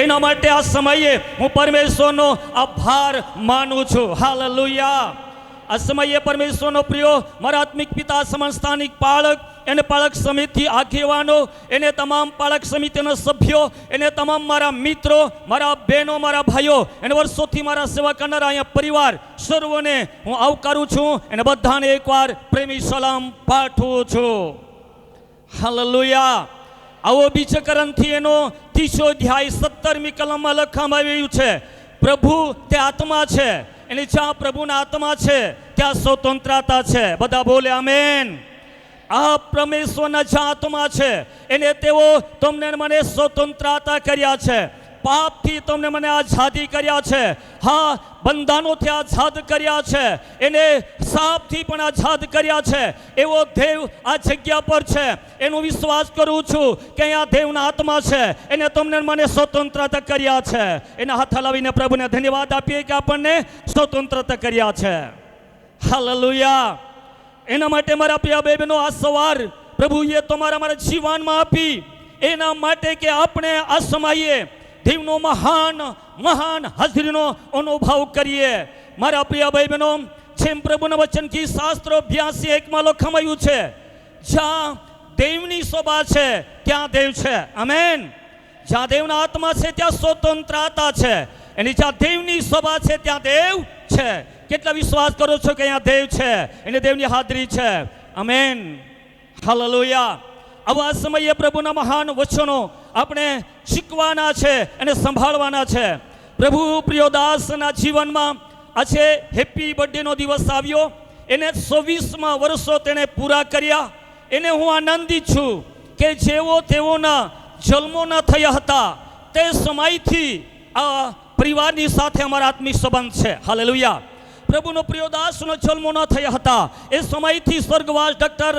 એના માટે આ સમયે હું પરમેશ્વરનો આભાર માનું છું. હાલેલુયા. આ સમયે પરમેશ્વરનો પ્રિય મારા આત્મિક પિતા સમાન સ્થાનિક પાળક, એને પાળક સમિતિ આગેવાનો, એને તમામ પાળક સમિતિના સભ્યો, એને તમામ મારા મિત્રો, મારા બહેનો, મારા ભાઈઓ, એને વર્ષોથી મારા સેવા કરનારા અહીંયા પરિવાર, સર્વને હું આવકારું છું. એને બધાને એકવાર પ્રેમી સલામ પાઠવું છું. હાલેલુયા. આવો બીજા કરંથી એનો 30 અધ્યાય 17મી કલમમાં લખવામાં આવ્યું છે, પ્રભુ તે આત્મા છે, અને જ્યાં પ્રભુના આત્મા છે ત્યાં સ્વતંત્રતા છે. બધા બોલે આમેન. આ પરમેશ્વરના જ્યાં આત્મા છે એને તેઓ તમને મને સ્વતંત્રતા કર્યા છે. પાપથી તમને મને આઝાદી કર્યા છે. હા, બંધનોથી આઝાદ કર્યા છે. એને સાપથી પણ આઝાદ કર્યા છે. એવો દેવ આ જગ્યા પર છે. એનો વિશ્વાસ કરું છું કે અહીંયા દેવના આત્મા છે, એને તમને મને સ્વતંત્રતા કર્યા છે. એના હાથ હલાવીને પ્રભુને ધન્યવાદ આપીએ કે આપણને સ્વતંત્રતા કર્યા છે. હાલેલુયા. એના માટે મારા પ્રિય બહેનો, આ સવાર પ્રભુએ તમારા મારા જીવનમાં આપી એના માટે કે આપણે આ સમયે દેવનો મહાન મહાન હાજરીનો અનુભવ કરીએ. મારા પ્રિય ભાઈ બહેનો, જેમ પ્રભુના વચન કી શાસ્ત્ર 82:1 લખવામાં આવ્યું છે, જ્યાં દેવની શોભા છે ત્યાં દેવ છે. આમેન. જ્યાં દેવના આત્મા છે ત્યાં સ્વતંત્રતા છે, અને જ્યાં દેવની શોભા છે ત્યાં દેવ છે. કેટલા વિશ્વાસ કરો છો કે અહીંયા દેવ છે, એને દેવની હાજરી છે? આમેન. હાલેલુયા. આવા સમયે પ્રભુના મહાન વચનો આપણે શીખવાના છે અને સંભાળવાના છે. પ્રભુ પ્રિયદાસના જીવનમાં આજે હેપી બર્થડેનો દિવસ આવ્યો. એને 24મા વર્ષો તેણે પૂરા કર્યા. એને હું આનંદિત છું કે જેઓ તેઓના જન્મો ન થયા હતા તે સમયથી આ પરિવારની સાથે અમારા આત્મિક સંબંધ છે. હાલેલુયા. પ્રભુનો પ્રિયદાસનો જન્મો ન થયા હતા એ સમયથી સ્વર્ગવાસ ડૉક્ટર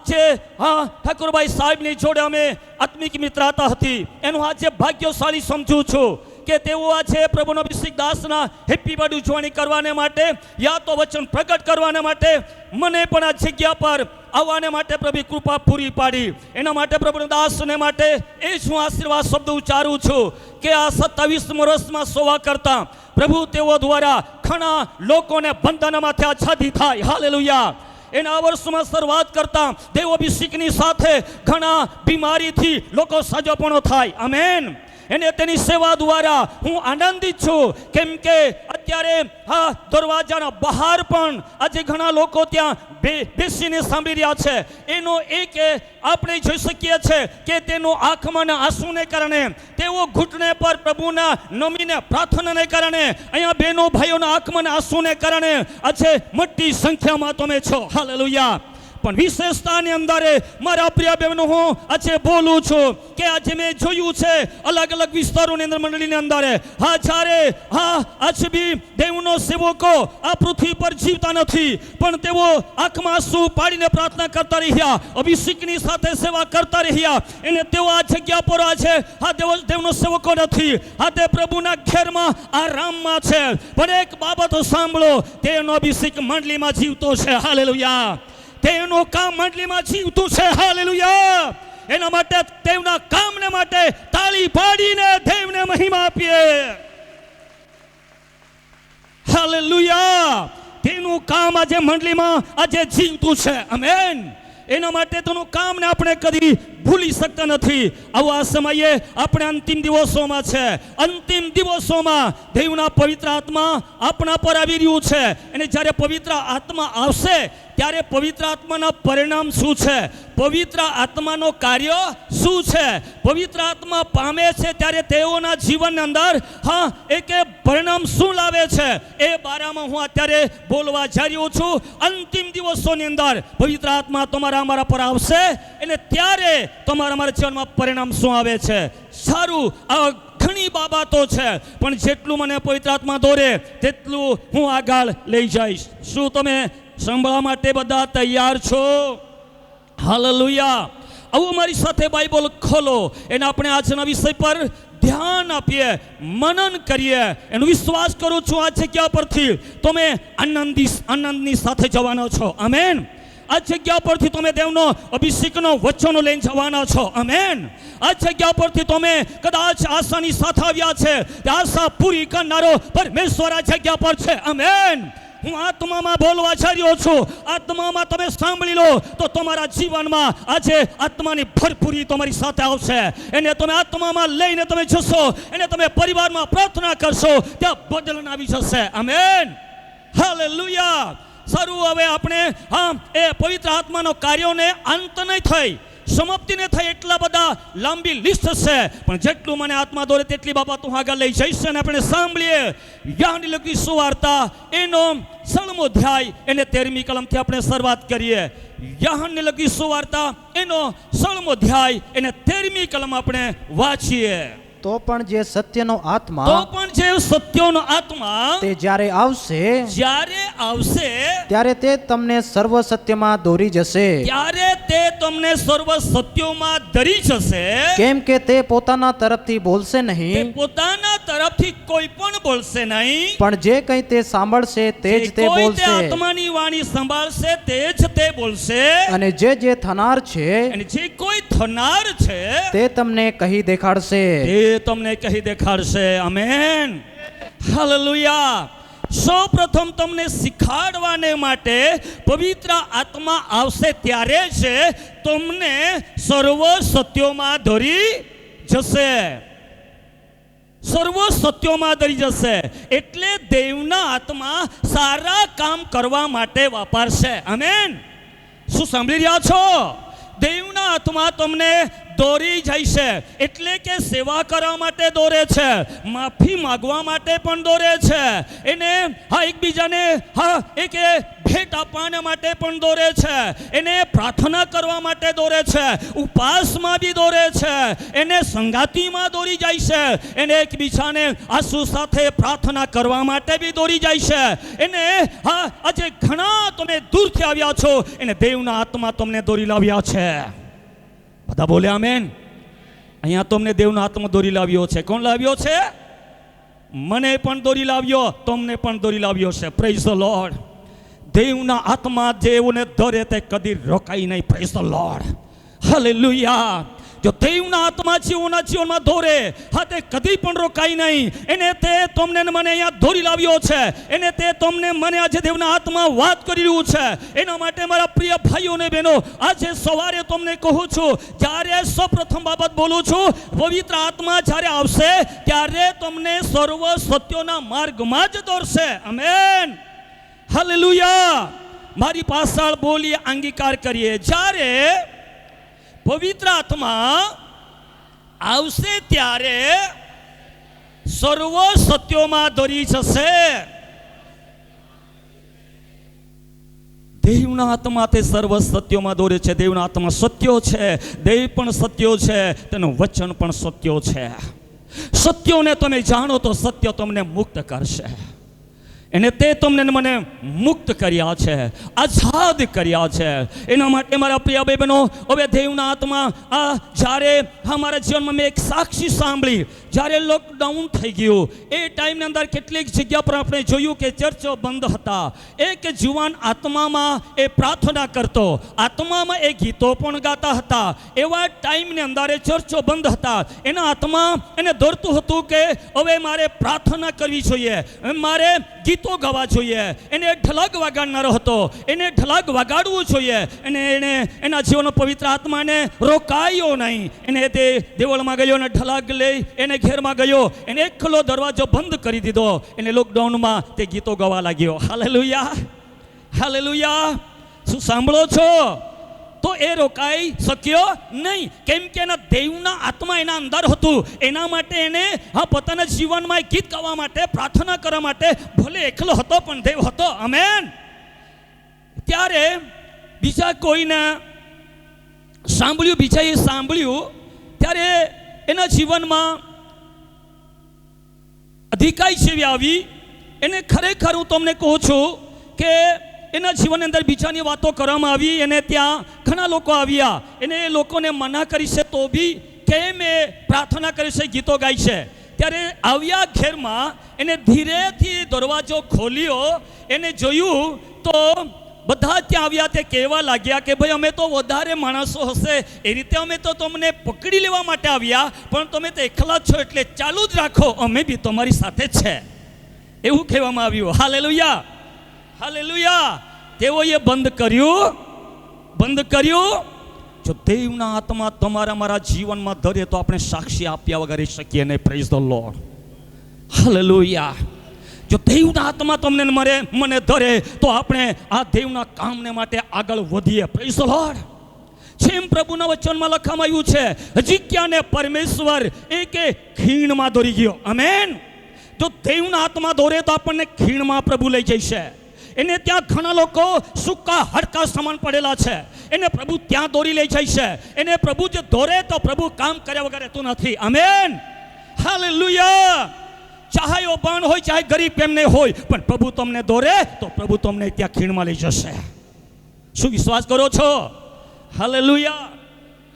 ઠાકુરભાઈ સાહેબની જોડે અમે આત્મિક મિત્રતા હતી. એનું આજે ભાગ્યશાળી સમજું છું કે તેઓ આજે પ્રભુનો અભિષેક દાસના હેપી બર્થડે ઉજવણી કરવાને માટે, યા તો વચન પ્રગટ કરવાને માટે મને પણ આ જગ્યા પર આવવાને માટે પ્રભુ કૃપા પૂરી પાડી. એના માટે પ્રભુના દાસને માટે એ જ હું આશીર્વાદ શબ્દ ઉચ્ચારું છું કે આ 27 વર્ષમાં સેવા કરતા પ્રભુ તેઓ દ્વારા ઘણા લોકોને બંધનમાંથી આઝાદી થાય. હાલેલુયા. એના વર્ષોમાં શરૂઆત કરતા દેવ અભિષેકની સાથે ઘણા બીમારીથી લોકો સજપણો થાય. આમેન. એને તેની સેવા દ્વારા હું આનંદિત છું, કેમ કે અત્યારે આ દરવાજાના બહાર પણ આજે ઘણા લોકો ત્યાં બેસીને સાંભળી રહ્યા છે. એનો એક આપણે જોઈ શકીએ છીએ કે તેનો આંખમાં આંસુને કારણે, તેઓ ઘૂંટણે પર પ્રભુના નમીને પ્રાર્થનાને કારણે, અહીંયા બહેનો ભાઈઓના આંખમાં આંસુને કારણે આજે મોટી સંખ્યામાં તમે છો. હાલેલુયા. પણ વિશેષતાની અંદર મારા પ્રિય બહેનો, હું આજે બોલું છું કે આજે મેં જોયું છે અલગ અલગ વિસ્તારોની અંદર, મંડળીની અંદર, જ્યારે આજે બી દેવનો સેવકો આ પૃથ્વી પર જીવતા નથી, પણ તેઓ આંખમાં આંસુ પાડીને પ્રાર્થના કરતા રહ્યા, અભિષેકની સાથે સેવા કરતા રહ્યા. અને તેઓ આ જગ્યા પર આજે દેવનો સેવકો નથી, તે પ્રભુના ઘેરમાં આરામમાં છે. પણ એક બાબત સાંભળો, તેનો અભિષેક મંડળીમાં જીવતો છે. હાલેલુયા. તેનું કામ મંડળીમાં જીવતું છે. હાલેલુયા. એના માટે તેના કામને માટે તાળી પાડીને દેવને મહિમા આપીએ. હાલેલુયા. તેનું કામ આજે મંડળીમાં આજે જીવતું છે. આમેન. એના માટે તેનું કામને આપણે કદી ભૂલી શકતા નથી. આવા સમયે આપણે અંતિમ દિવસોમાં છે. અંતિમ દિવસોમાં દેવના પવિત્ર આત્મા આપણા પર આવી રહ્યું છે. અને જ્યારે પવિત્ર આત્મા આવશે ત્યારે પવિત્ર આત્માના પરિણામ શું છે, પવિત્ર આત્માનો કાર્ય શું છે, પવિત્ર આત્મા પામે છે ત્યારે તેઓના જીવનની અંદર એક પરિણામ શું લાવે છે, એ બારામાં હું અત્યારે બોલવા જઈ રહ્યો છું. અંતિમ દિવસોની અંદર પવિત્ર આત્મા તમારા અમારા પર આવશે અને ત્યારે તમારા અમારા જીવનમાં પરિણામ શું આવે છે. સારું, આ ઘણી બાબતો છે, પણ જેટલું મને પવિત્ર આત્મા દોરે તેટલું હું આગળ લઈ જઈશ. શું તમે સાંભળવા માટે બધા તૈયાર છો? હાલેલુયા. આવું મારી સાથે બાઇબલ ખોલો અને આપણે આજના વિષય પર ધ્યાન આપીએ, મનન કરીએ. એનો વિશ્વાસ કરું છું આ જગ્યા પરથી તમે આનંદની સાથે જવાનો છો. આમેન. આ જગ્યા પરથી તમે દેવનો અભિષેકનો વચનો લઈને જવાના છો. આમેન. આ જગ્યા પરથી તમે કદાચ આશાની સાથે આવ્યા છે, આશા પૂરી કરનારો પરમેશ્વર આ જગ્યા પર છે. આમેન. હું આત્મામાં બોલવા જઈ રહ્યો છું. આત્મામાં તમે સાંભળી લો તો તમારા જીવનમાં આજે આત્માની ભરપૂરી તમારી સાથે આવશે. એને તમે આત્મામાં લઈને તમે જશો, એને તમે પરિવારમાં પ્રાર્થના કરશો, ત્યાં બદલન આવી જશે. આમેન. હાલેલુયા. સારું, હવે આપણે એ પવિત્ર આત્માનો કાર્યોને અંત નહીં થઈ, સમાપ્તિ ને થઈ, એટલા બધા લાંબી લિસ્ટ છે, પણ જેટલું મને આત્મા દોરે તેટલી બાબત હું આગળ લઈ જઈશ. અને આપણે સાંભળીએ યાહાનની લખી સુવાર્તા એનો 16મો અધ્યાય એને 13મી કલમથી આપણે શરૂઆત કરીએ. યાહાનની લખી સુવાર્તા એનો 16મો અધ્યાય એને 13મી કલમ આપણે વાંચીએ. તો પણ જે સત્યનો આત્મા, તો પણ જે સત્યનો આત્મા તે જ્યારે આવશે ત્યારે તે તમને સર્વ સત્યમાં દોરી જશે. ત્યારે તે તમને સર્વ સત્યોમાં દરી જશે. કેમ કે તે પોતાના તરફથી બોલશે નહીં, પોતાના તરફથી કોઈ પણ બોલશે નહીં, પણ જે કંઈ તે સાંભળશે તે જ તે બોલશે. આત્માની વાણી સંભાળશે તે જ તે બોલશે. અને જે થનાર છે, અને જે કોઈ થનાર છે તે તમને કહી દેખાડશે. તમને કહી દેખાડશે. આમેન. હાલેલુયા. સૌ પ્રથમ તમને શીખવાડવાને માટે પવિત્ર આત્મા આવશે ત્યારે જ તમને સર્વ સત્યોમાં દોરી જશે. સર્વ સત્યોમાં દરી જશે. એટલે દેવના આત્મા સારા કામ કરવા માટે વાપરશે. આમેન. શું સાંભળી રહ્યા છો? દેવના આત્મા તમને દોરી જાય છે, એટલે કે સેવા કરવા માટે દોરે છે, માફી માંગવા માટે પણ દોરે છે, એને એકબીજાને એક ભેટ આપવા માટે પણ દોરે છે, એને પ્રાર્થના કરવા માટે દોરે છે, ઉપવાસમાં બી દોરે છે, એને સંગાતીમાં દોરી જાય છે, એને એકબીજાને આંસુ સાથે પ્રાર્થના કરવા માટે બી દોરી જાય છે. એને આજે ઘણા તમે દૂરથી આવ્યા છો, એને દેવના આત્મા તમને દોરી લાવ્યા છે. બધા બોલે આમેન. અહીંયા તમને દેવનો આત્મા દોરી લાવ્યો છે. કોણ લાવ્યો છે? મને પણ દોરી લાવ્યો, તમને પણ દોરી લાવ્યો છે. Praise the lord. દેવના આત્મા જેઓને દોરે તે કદી રોકાય નહીં. Praise the lord. હાલેલુયા. જો દેવના આત્મા જીવોના જીવનમાં દોરે, તે કદી પણ રોકાય નહીં. એને તે તમને મને અહીંયા દોરી લાવ્યો છે. એને તે તમને મને આજે દેવના આત્મા વાત કરી રહ્યું છે. એના માટે મારા પ્રિય ભાઈઓ અને બહેનો, આજે સવારે તમને કહું છું, જ્યારે સૌપ્રથમ બાબત બોલું છું, પવિત્ર આત્મા જ્યારે આવશે ત્યારે તમને સર્વ સત્યોના માર્ગમાં જ દોરશે. આમેન. હાલેલુયા. મારી પાછળ બોલીએ, અંગીકાર કરીએ. જ્યારે પવિત્ર આત્મા આવશે ત્યારે સર્વ સત્યોમાં દોરી જશે. દેવના આત્મા તે સર્વ સત્યોમાં દોરે છે. દેવના આત્મા સત્યો છે, દેવ પણ સત્યો છે, તેનું વચન પણ સત્યો છે. સત્યોને તમે જાણો તો સત્ય તમને મુક્ત કરશે. એને તે તમને મને મુક્ત કર્યા છે, આઝાદ કર્યા છે. એના માટે મારા પ્રિય ભાઈ બહેનો, હવે દેવના આત્મા જ્યારે અમારા જીવનમાં મેં એક સાક્ષી સાંભળી, જ્યારે લોકડાઉન થઈ ગયું એ ટાઈમની અંદર કેટલીક જગ્યા પર આપણે જોયું કે ચર્ચો બંધ હતા. એક જુવાન આત્મામાં એ પ્રાર્થના કરતો, આત્મામાં એ ગીતો પણ ગાતા હતા. એવા ટાઈમની અંદર એ ચર્ચો બંધ હતા. એના આત્મા એને દોરતું હતું કે હવે મારે પ્રાર્થના કરવી જોઈએ, મારે ગીતો ગાવા જોઈએ. એને ઢલક વગાડનારો હતો, એને ઢલક વગાડવું જોઈએ. અને એને એના જીવનનો પવિત્ર આત્માને રોકાયો નહીં. એને તે દેવળમાં ગયો અને ઢલક લઈ એને ઘેરમાં ગયો, એને એકલો દરવાજો બંધ કરી દીધો. એને લોકડાઉનમાં તે ગીતો ગાવા લાગ્યો. હાલેલુયા. હાલેલુયા. શું સાંભળો છો? તો એ રોકાઈ શક્યો નહીં. કેમ કે એના દેવના આત્મા એના અંદર હતું. એના માટે એને પોતાના જીવનમાં ગીત ગાવા માટે, પ્રાર્થના કરવા માટે ભલે એકલો હતો પણ દેવ હતો. આમેન. ત્યારે બીજા કોઈને સાંભળ્યું, બીજાએ સાંભળ્યું, ત્યારે એના જીવનમાં અધિકારી જેવી આવી. એને ખરેખર હું તમને કહું છું કે એના જીવનની અંદર બીજાની વાતો કરવામાં આવી. એને ત્યાં ઘણા લોકો આવ્યા. એને એ લોકોને મના કરી છે તો બી કેમ એ પ્રાર્થના કરી છે, ગીતો ગાય છે. ત્યારે આવ્યા ઘેરમાં, એને ધીરેથી દરવાજો ખોલ્યો. એને જોયું તો બધા ત્યાં આવ્યા તે કહેવા લાગ્યા કે ભાઈ અમે તો વધારે માણસો હશે એ રીતે અમે તો તમને પકડી લેવા માટે આવ્યા, પણ તમે તો એકલા જ છો એટલે ચાલુ જ રાખો, અમે બી તમારી સાથે જ છે, એવું કહેવામાં આવ્યું. Hallelujah, hallelujah. તેઓએ બંધ કર્યું. જો દેવના આત્મા તમારા મારા જીવનમાં ધરે તો આપણે સાક્ષી આપ્યા વગર રહી શકીએ નહીં. Praise the lord. હાલેલુયા. જો દેવના આત્મા તમને મને ધરે તો આપણે આ દેવના કામને માટે આગળ વધીએ. Praise the lord. જેમ પ્રભુના વચનમાં લખવામાં આવ્યું છે, હિજકિયાને પરમેશ્વર એકે ખીણમાં દોરી ગયો. આમેન. જો દેવના આત્મા દોરે તો આપણને ખીણમાં પ્રભુ લઈ જશે. એને ત્યાં ઘણા લોકો સૂકા હડકા સમાન પડેલા છે, એને પ્રભુ ત્યાં દોરી લઈ જાય છે. એને પ્રભુ જે દોરે તો પ્રભુ કામ કર્યા વગર રહેતું નથી. આમેન. હાલેલુયા. ચાહે અભાણ હોય ચાહે ગરીબ કેમ નહીં હોય, પણ પ્રભુ તમને દોરે તો પ્રભુ તમને ત્યાં ખીણમાં લઈ જશે. શું વિશ્વાસ કરો છો? Hallelujah,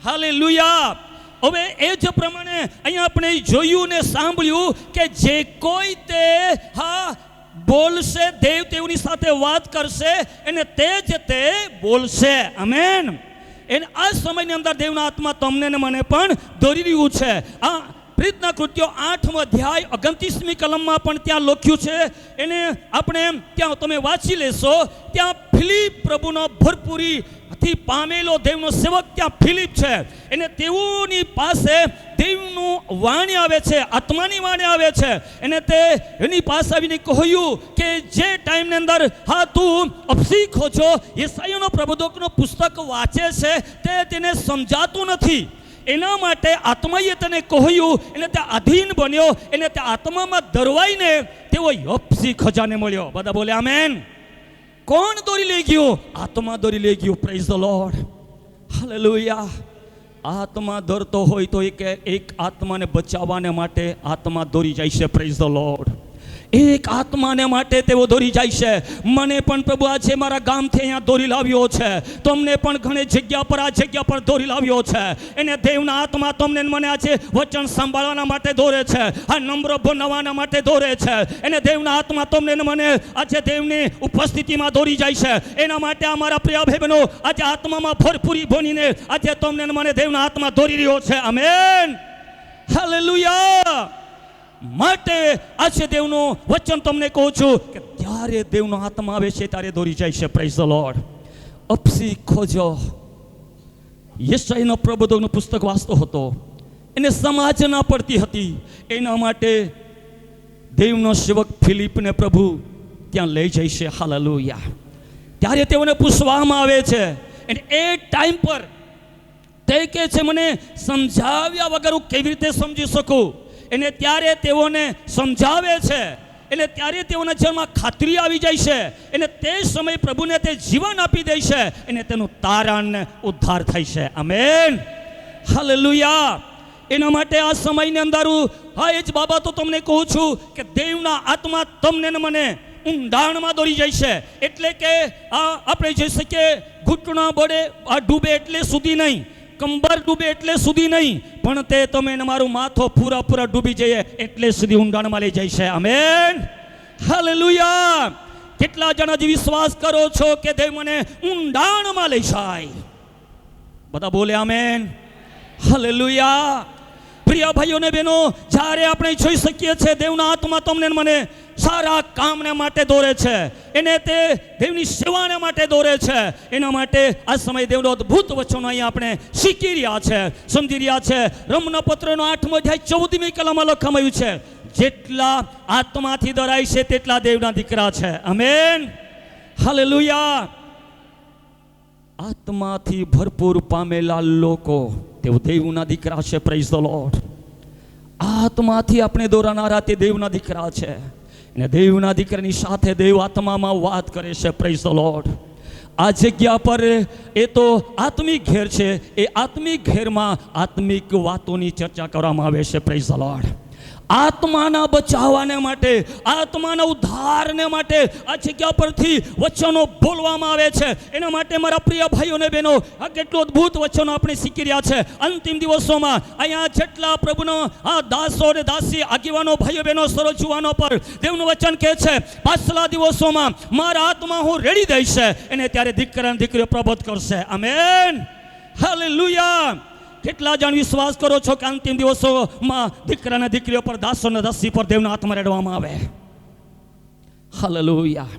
hallelujah. હવે એ જ પ્રમાણે અહીંયા આપણે જોયું ને સાંભળ્યું કે જે કોઈ તે બોલશે, દેવ તેઓની સાથે વાત કરશે અને તે જ તે બોલશે. આમેન. એને આ સમયની અંદર દેવના આત્મા તમને ને મને પણ દોરી રહ્યું છે. આ પ્રેરિતના કૃત્યો 8મો અધ્યાય 29મી કલમમાં પણ ત્યાં લખ્યું છે. એને આપણે ત્યાં તમે વાંચી લેશો. ત્યાં ફિલિપ પ્રભુનો ભરપૂરીથી પામેલો દેવનો સેવક ત્યાં ફિલિપ છે. એને તેઓની પાસે દેવનું વાણી આવે છે, આત્માની વાણી આવે છે. એને તે એની પાસે આવીને કહ્યું કે જે ટાઈમની અંદર તું અભિષેક છો, યશાયાનો પ્રબોધકનો પુસ્તક વાંચે છે તે તેને સમજાતું નથી. એના માટે આત્માએ તેને કહ્યું, એને તે આધીન બન્યો, એને તે આત્મામાં દરવાઈને તેઓ અભિષેક ખજાને મળ્યો. બધા બોલે આમેન. કોણ દોરી લઈ ગયું? આત્મા દોરી લઈ ગયું. Praise the lord. હાલેલુયા. આત્મા દોરતો હોય તો એક આત્માને બચાવવાને માટે આત્મા દોરી જાય છે. Praise the lord. એક આત્માને માટે તેઓ દોરી જાય છે. મને પણ પ્રભુ આજે મારા ગામથી અહીંયા દોરી લાવ્યો છે, તમને પણ ઘણી જગ્યા પર આ જગ્યા પર દોરી લાવ્યો છે. એને દેવના આત્મા તમને મને આજે વચન સંભાળવાના માટે દોરે છે, આ નમ્ર બનાવવાના માટે દોરે છે. એને દેવના આત્મા તમને મને આજે દેવની ઉપસ્થિતિમાં દોરી જાય છે. એના માટે અમારા પ્રિય ભાઈ બહેનો આજે આત્મામાં ભરપૂરી બનીને આજે તમને મને દેવના આત્મા દોરી રહ્યો છે. આમેન. હાલેલુયા. માટે આજે દેવનું વચન તમને કહું છું કે ત્યારે દેવનો આત્મા આવે છે ત્યારે દોરી જાય છે. Praise the lord. અભિષેક ખોજો. યશાયાનો પ્રબોધકનું પુસ્તક વાંચતો હતો, એને સમાજ ના પડતી હતી. એના માટે દેવનો સેવક ફિલિપને પ્રભુ ત્યાં લઈ જાય છે. હાલેલુયા. ત્યારે તેઓને પૂછવામાં આવે છે અને એ ટાઈમ પર તે કહે છે મને સમજાવ્યા વગર હું કેવી રીતે સમજી શકું. એને ત્યારે તેઓને સમજાવે છે, એટલે ત્યારે તેઓના જીવનમાં ખાતરી આવી જાય છે. એને તે સમય પ્રભુને તે જીવન આપી દે છે, એને તેનું તારણ ઉદ્ધાર થાય છે. આમેન. હાલેલુયા. એના માટે આ સમયની અંદર એ જ બાબતો તમને કહું છું કે દેવના આત્મા તમને ને મને ઊંડાણમાં દોરી જાય છે. એટલે કે આપણે જોઈ શકીએ ઘૂંટણા બળે ડૂબે એટલે સુધી નહીં, કંબર ડૂબે એટલે સુધી નહીં, પણ તે તમે મારું માથો પૂરા ડૂબી જઈએ એટલે સુધી ઊંડાણમાં લઈ જાય છે. આમેન. હાલેલુયા. કેટલા જણા જે વિશ્વાસ કરો છો કે દેવ મને ઊંડાણમાં લઈ જાય? બધા બોલે આમેન. હાલેલુયા. પ્રિય ભાઈઓ ને બહેનો, જ્યારે આપણે જોઈ શકીએ છીએ દેવના આત્મા તમને મને સારા કામને માટે દોરે છે, એને તે દેવની સેવાને માટે દોરે છે. એના માટે આ સમય દેવનો અદ્ભુત વચનો અહીંયા આપણે શીખી રહ્યા છે, સમજી રહ્યા છે. રોમના પત્રનો 8મો અધ્યાય 14મી કલમમાં લખવામાં આવ્યું છે, જેટલા આત્માથી દરાય છે તેટલા દેવના દીકરા છે. આમેન. હાલેલુયા. આત્માથી ભરપૂર પામેલા લોકો તેઓ દેવના દીકરા છે. Praise the lord. આત્માથી આપણે દોરાનારા તે દેવના દીકરા છે. અને દેવના દીકરાની સાથે દેવ આત્મામાં વાત કરે છે. Praise the lord. આ જગ્યા પર એ તો આત્મિક ઘેર છે, એ આત્મિક ઘેરમાં આત્મિક વાતોની ચર્ચા કરવામાં આવે છે. Praise the lord. આત્માના બચાવવાને માટે, આત્માના ઉદ્ધારને માટે આ જગ્યા પરથી વચનો બોલવામાં આવે છે. એના માટે મારા પ્રિય ભાઈઓ અને બહેનો, આ કેટલું અદ્ભુત વચનો આપણે શીખી રહ્યા છે. અંતિમ દિવસોમાં અહીંયા જેટલા પ્રભુનો આ દાસો અને દાસી આગેવાનો ભાઈઓ બહેનો સરો જુવાનો પર દેવનું વચન કહે છે, પાછલા દિવસોમાં મારા આત્મા હું રેડી દઈશ એને ત્યારે દીકરા અને દીકરીઓ પ્રબોધ કરશે. Amen, hallelujah. કેટલા જણ વિશ્વાસ કરો છો કે અંતિમ દિવસોમાં દીકરા અને દીકરીઓ પર, દાસો અને દાસી પર દેવના આત્મા રેડવામાં આવે? હાલેલુયા.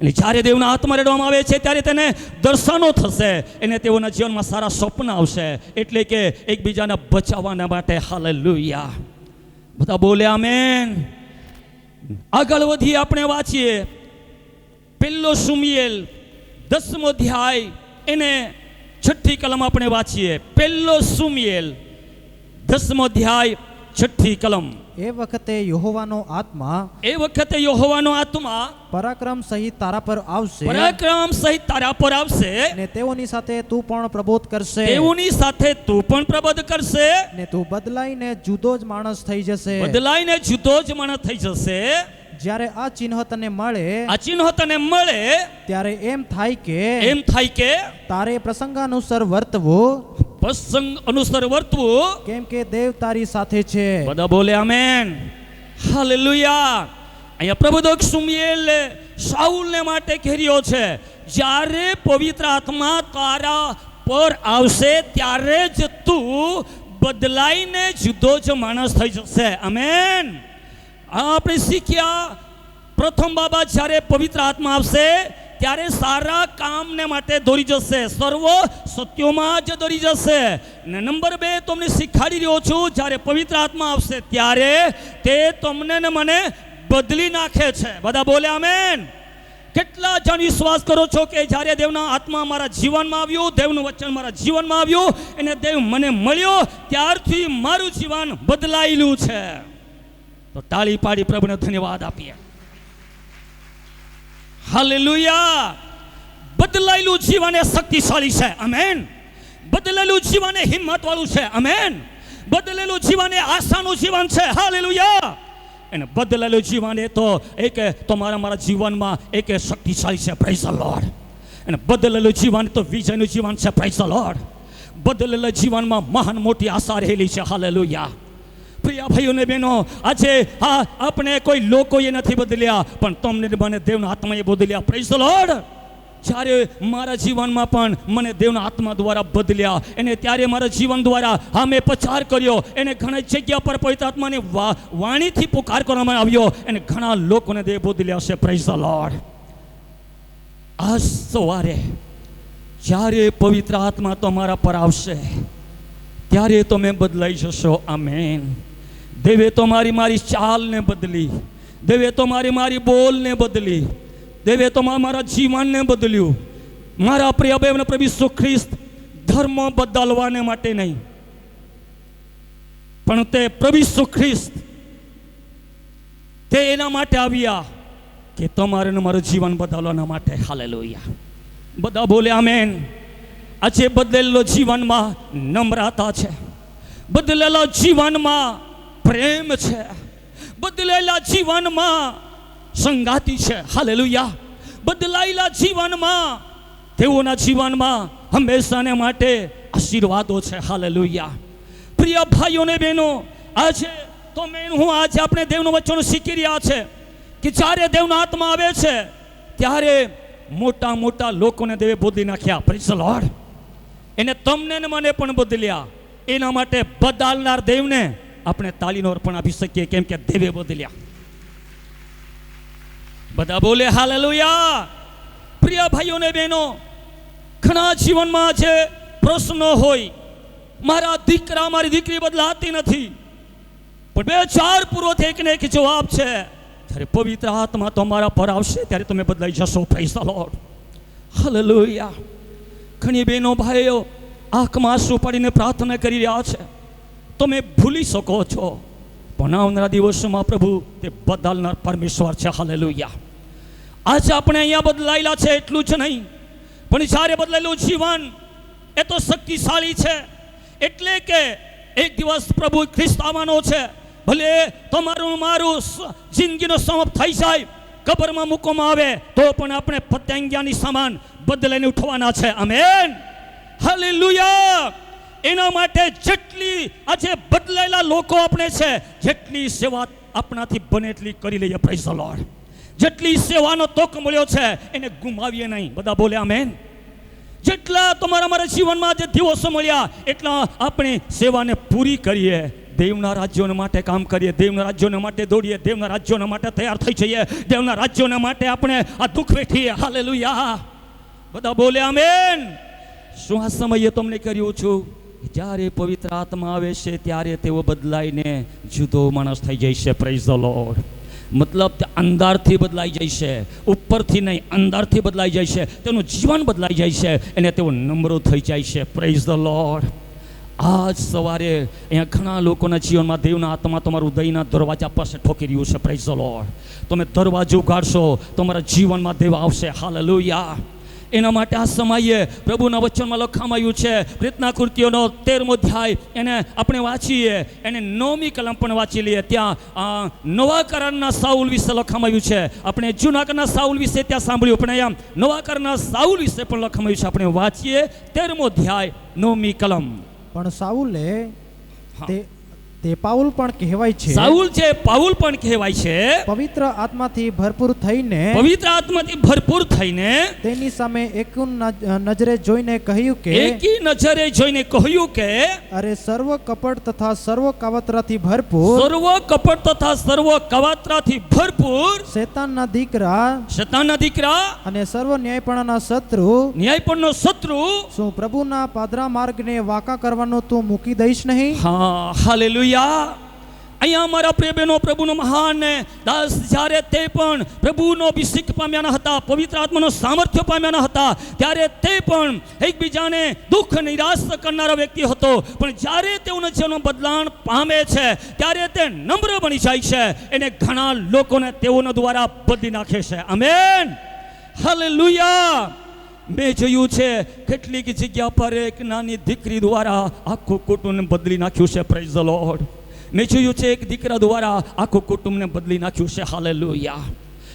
અને જ્યારે દેવના આત્મા રેડવામાં આવે છે ત્યારે તેને દર્શનો થશે, એને તેઓના જીવનમાં સારા સ્વપ્ન આવશે, એટલે કે એકબીજાને બચાવવાના માટે. હાલેલુયા. બધા બોલે આમેન. આગળ વધી આપણે વાંચીએ પહેલો શમુએલ 10મો અધ્યાય એને 6ઠી કલમ આપણે વાંચીએ. પહેલો શમુએલ 10મો અધ્યાય 6ઠી કલમ. એ વખતે યહોવાનો આત્મા પરાક્રમ સહિત તારા પર આવશે, પરાક્રમ સહિત તારા પર આવશે, ને તેઓની સાથે તું પણ પ્રબોધ કરશે, તેઓની સાથે તું પણ પ્રબોધ કરશે, ને તું બદલાઈને જુદો જ માણસ થઈ જશે. બદલાઈને જુદો જ માણસ થઈ જશે. જ્યારે આ ચિહ્ન તને મળે, ત્યારે એમ થાય કે તારે પ્રસંગાનુસાર વર્તવું, પ્રસંગ અનુસાર વર્તવું, કેમ કે દેવ તારી સાથે છે. બધા બોલે આમેન, હાલેલુયા. અહીંયા પ્રબોધક શમુએલ શાઉલને માટે કહેર્યો છે, જ્યારે પવિત્ર આત્મા તારા પર આવશે ત્યારે જ તું બદલાઈને જુદો જ માણસ થઈ જશે. આમેન. આપણે શીખ્યા, પ્રથમ બાબત, જ્યારે પવિત્ર આત્મા આવશે ત્યારે સારા કામને માટે દોરી જશે, સર્વ સત્યોમાં જ દોરી જશે. ને નંબર 2 તમને શીખવાડી રહ્યો છું, જ્યારે પવિત્ર આત્મા આવશે ત્યારે તે તમને ને મને બદલી નાખે છે. બધા બોલે આમેન. કેટલા જણ વિશ્વાસ કરો છો કે જ્યારે દેવના આત્મા મારા જીવનમાં આવ્યું, દેવનું વચન મારા જીવનમાં આવ્યું, અને દેવ મને મળ્યો ત્યારથી મારું જીવન બદલાયેલું છે? તો તાળી પાડી પ્રભુને ધન્યવાદ આપીએ. હાલેલુયા. બદલાયેલું જીવન એ શક્તિશાળી છે. આમેન. બદલેલું જીવન એ હિંમત વાળું છે. આમેન. બદલેલું જીવન એ આશાનું જીવન છે. હાલેલુયા. અને બદલેલું જીવન એ તો મારા જીવનમાં એક શક્તિશાળી છે. Praise the lord. અને બદલેલું જીવન તો વિજયનું જીવન છે. Praise the lord. બદલેલા જીવનમાં મહાન મોટી આશા રહેલી છે. હાલેલુયા. પ્રિય ભાઈઓ ને બહેનો, આજે આપણે કોઈ લોકોએ નથી બદલ્યા, પણ તમને મને દેવના આત્માએ બદલ્યા. Praise the lord. જ્યારે મારા જીવનમાં પણ મને દેવના આત્મા દ્વારા બદલ્યા, એને ત્યારે મારા જીવન દ્વારા મેં પ્રચાર કર્યો, એને ઘણી જગ્યા પર પવિત્ર આત્માની વાણીથી પુકાર કરવામાં આવ્યો, અને ઘણા લોકોને દેવ બદલ્યા છે. Praise the lord. આજ સવારે જ્યારે પવિત્ર આત્મા તમારા પર આવશે ત્યારે તમે બદલાઈ જશો. આમેન. દેવે તો મારી ચાલને બદલી, દેવે તો મારી બોલને બદલી, દેવે તો મારા જીવનને બદલ્યું. મારા પ્રિય બેન પ્રભુ ઈસુ ખ્રિસ્ત ધર્મ બદલવાને માટે નહીં, પણ તે પ્રભુ ઈસુ ખ્રિસ્ત તે એના માટે આવ્યા કે તમારે મારું જીવન બદલવાના માટે. હાલેલુયા. બધા બોલે આમેન. આજે બદલેલો જીવનમાં નમ્રતા છે, બદલેલા જીવનમાં પ્રેમ છે, બદલેલા જીવનમાં સંગાતી છે. હાલેલુયા. બદલાયેલા જીવનમાં તેઓના જીવનમાં હંમેશાને માટે આશીર્વાદો છે. હાલેલુયા. પ્રિય ભાઈઓ ને બહેનો, આજે આપણે દેવનું વચન શીખી રહ્યા છે કે જ્યારે દેવનો આત્મા આવે છે ત્યારે મોટા મોટા લોકોને દેવે બદલી નાખ્યા. Praise the lord. એને તમને ને મને પણ બદલ્યા. એના માટે બદલનાર દેવને આપણે તાળીનો અર્પણ આપી શકીએ, કેમ કે દેવે બદલ્યા. બધા બોલે હાલેલુયા. પ્રિય ભાઈઓ ને બહેનો, ઘણા જીવનમાં જે પ્રશ્નો હોય, મારા દીકરા મારી દીકરી બદલાતી નથી, પણ 2-4 પૂર્વથી એક ને એક જવાબ છે. જ્યારે પવિત્ર આત્મા તમારા પર આવશે ત્યારે તમે બદલાઈ જશો. Praise the lord. હાલેલુયા. ઘણી બહેનો ભાઈઓ આંખમાં આંસુ પાડીને પ્રાર્થના કરી રહ્યા છે. તમે ભૂલી શકો છો, પણ આવનારા દિવસોમાં પ્રભુ તે બદલનાર પરમેશ્વર છે. હાલેલુયા. આજે આપણે અહીંયા બદલાયેલા છે એટલું જ નહીં, પણ જ્યારે બદલાયેલું જીવન એ તો શક્તિશાળી છે. એટલે કે એક દિવસ પ્રભુ ખ્રિસ્ત આવવાનો છે, ભલે તમારું મારું જિંદગીનો સમાપ્ત થઈ જાય, કબરમાં મૂકવામાં આવે તો પણ આપણે પતંગિયાની સમાન બદલાઈને ઉઠવાના છે. Amen, hallelujah. એના માટે જેટલી આજે બદલાયેલા લોકો આપણે છે, જેટલી સેવા આપણાથી બને એટલી કરી લઈએ. Praise the lord. જેટલી સેવાનો તક મળ્યો છે એને ગુમાવીએ નહીં. બધા બોલે આમેન. જેટલા તમારા જીવનમાં જે દિવસો મળ્યા એટલા આપણે સેવાને પૂરી કરીએ. દેવના રાજ્યોને માટે કામ કરીએ, દેવના રાજ્યોને માટે દોડીએ, દેવના રાજ્યોને માટે તૈયાર થઈ જઈએ, દેવના રાજ્યોને માટે આપણે આ દુઃખ વેઠીએ. હાલેલુયા. બધા બોલે આમેન. શું આ સમયે તમને કર્યું છું, જ્યારે પવિત્ર આત્મા આવે છે ત્યારે તેઓ બદલાઈને જુદો માણસ થઈ જાય છે. Praise the lord. મતલબ તે અંદરથી બદલાઈ જાય છે, ઉપરથી નહીં, અંદરથી બદલાઈ જાય છે. તેનું જીવન બદલાઈ જાય છે અને તેઓ નમ્ર થઈ જાય છે. Praise the lord. આજ સવારે અહીંયા ઘણા લોકોના જીવનમાં દેવના આત્મા તમારું હૃદયના દરવાજા પાસે ઠોકી રહ્યું છે. Praise the lord. તમે દરવાજો ઉગાડશો, તમારા જીવનમાં દેવ આવશે. હાલેલુયા. એના માટે આ સમયે પ્રભુના વચનમાં લખવામાં છે, પ્રેતના કૃત્યોનો 13મો અધ્યાય એને આપણે વાંચીએ, એને 9મી કલમ પણ વાંચી લઈએ. ત્યાં નવા કરારના સાઉલ વિશે લખવામાં છે. આપણે જૂના કરના સાઉલ વિશે ત્યાં સાંભળ્યું, પણ અહીંયા નવા કરના સાઉલ વિશે પણ લખવામાં છે. આપણે વાંચીએ 13મો અધ્યાય 9મી કલમ. પણ સાઉલે તે પાઉલ પણ કહેવાય છે. સાઉલ છે, પાઉલ પણ કહેવાય છે. પવિત્ર આત્માથી ભરપૂર થઈને, પવિત્ર આત્માથી ભરપૂર થઈને તેની સામે એકી નજરે જોઈને કહ્યું કે, એકી નજરે જોઈને કહ્યું કે, અરે સર્વ કપટ તથા સર્વ કાવતરાથી ભરપૂર, સર્વ કપટ તથા સર્વ કાવતરાથી ભરપૂર શેતાનના દીકરા, શેતાનના દીકરા અને સર્વ ન્યાયપણાના શત્રુ, ન્યાયપણનો શત્રુ, શું પ્રભુના પાદરા માર્ગને વાંકા કરવાનો તું મૂકી દઈશ નહીં? હા, હાલેલુયા. અહીંયા અમારા પ્રિય બહેનો, પ્રભુનો મહાન દાસ જ્યારે તે પણ પ્રભુનો અભિષેક પામ્યા હતા, પવિત્ર આત્માનો સામર્થ્ય પામ્યા હતા, ત્યારે તે પણ એકબીજાને દુઃખ નિરાશ કરનારો વ્યક્તિ હતો. પણ જ્યારે તેઓના જીવનમાં બદલાણ પામે છે ત્યારે તે નમ્ર બની જાય છે. એને ઘણા લોકોને તેઓના દ્વારા બદલી નાખે છે. Amen, hallelujah. મેં જોયું છે કેટલીક જગ્યા પર એક નાની દીકરી દ્વારા આખું કુટુંબને બદલી નાખ્યું છે. Praise the lord. મેં જોયું છે એક દીકરા દ્વારા આખું કુટુંબને બદલી નાખ્યું છે. હાલેલુયા.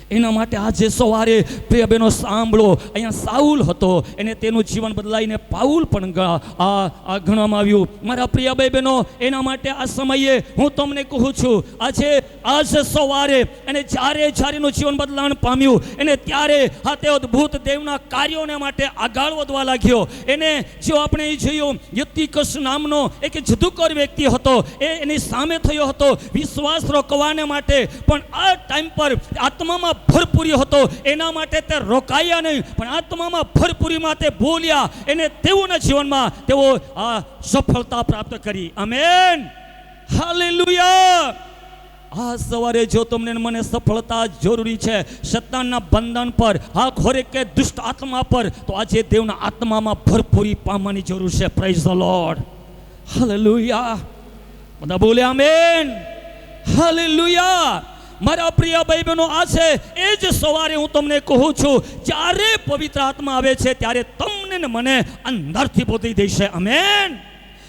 એના માટે આજે સવારે પ્રિય બહેનો સાંભળો, અહીંયા સાઉલ હતો, એને તેનું જીવન બદલાઈને પાઉલ પણ ગણવામાં આવ્યું. મારા પ્રિય ભાઈ બહેનો, એના માટે આ સમયે હું તમને કહું છું, આજે સવારે એને જ્યારે એનું જીવન બદલાણ પામ્યું, એને ત્યારે આ તે અદ્ભુત દેવના કાર્યોને માટે આગળ વધવા લાગ્યો. એને જો આપણે જોયું, યુતિકસ નામનો એક જદુકર વ્યક્તિ હતો, એની સામે થયો હતો વિશ્વાસ રોકવાને માટે, પણ આ ટાઈમ પર આત્મામાં ભરપૂરી હતો, એના માટે તે રોકાયા નહીં, પણ આત્મામાં ભરપૂરીમાં તે બોલ્યા. એને તેઓના જીવનમાં તેઓ આ સફળતા પ્રાપ્ત કરી. Amen, hallelujah. આ સવારે જો તમને મને સફળતા જરૂરી છે શૈતાનના બંધન પર, આ ઘોરે કે દુષ્ટ આત્મા પર, તો આજે દેવના આત્મામાં ભરપૂરી પામવાની જરૂર છે. Praise the lord. હાલેલુયા. બધા બોલે આમેન, હાલેલુયા. મારા પ્રિય ભાઈ બહેનો, આ છે એ જ સવારે હું તમને કહું છું, જ્યારે પવિત્ર આત્મા આવે છે ત્યારે તમને ને મને અંદરથી બદલી દેશે. આમેન.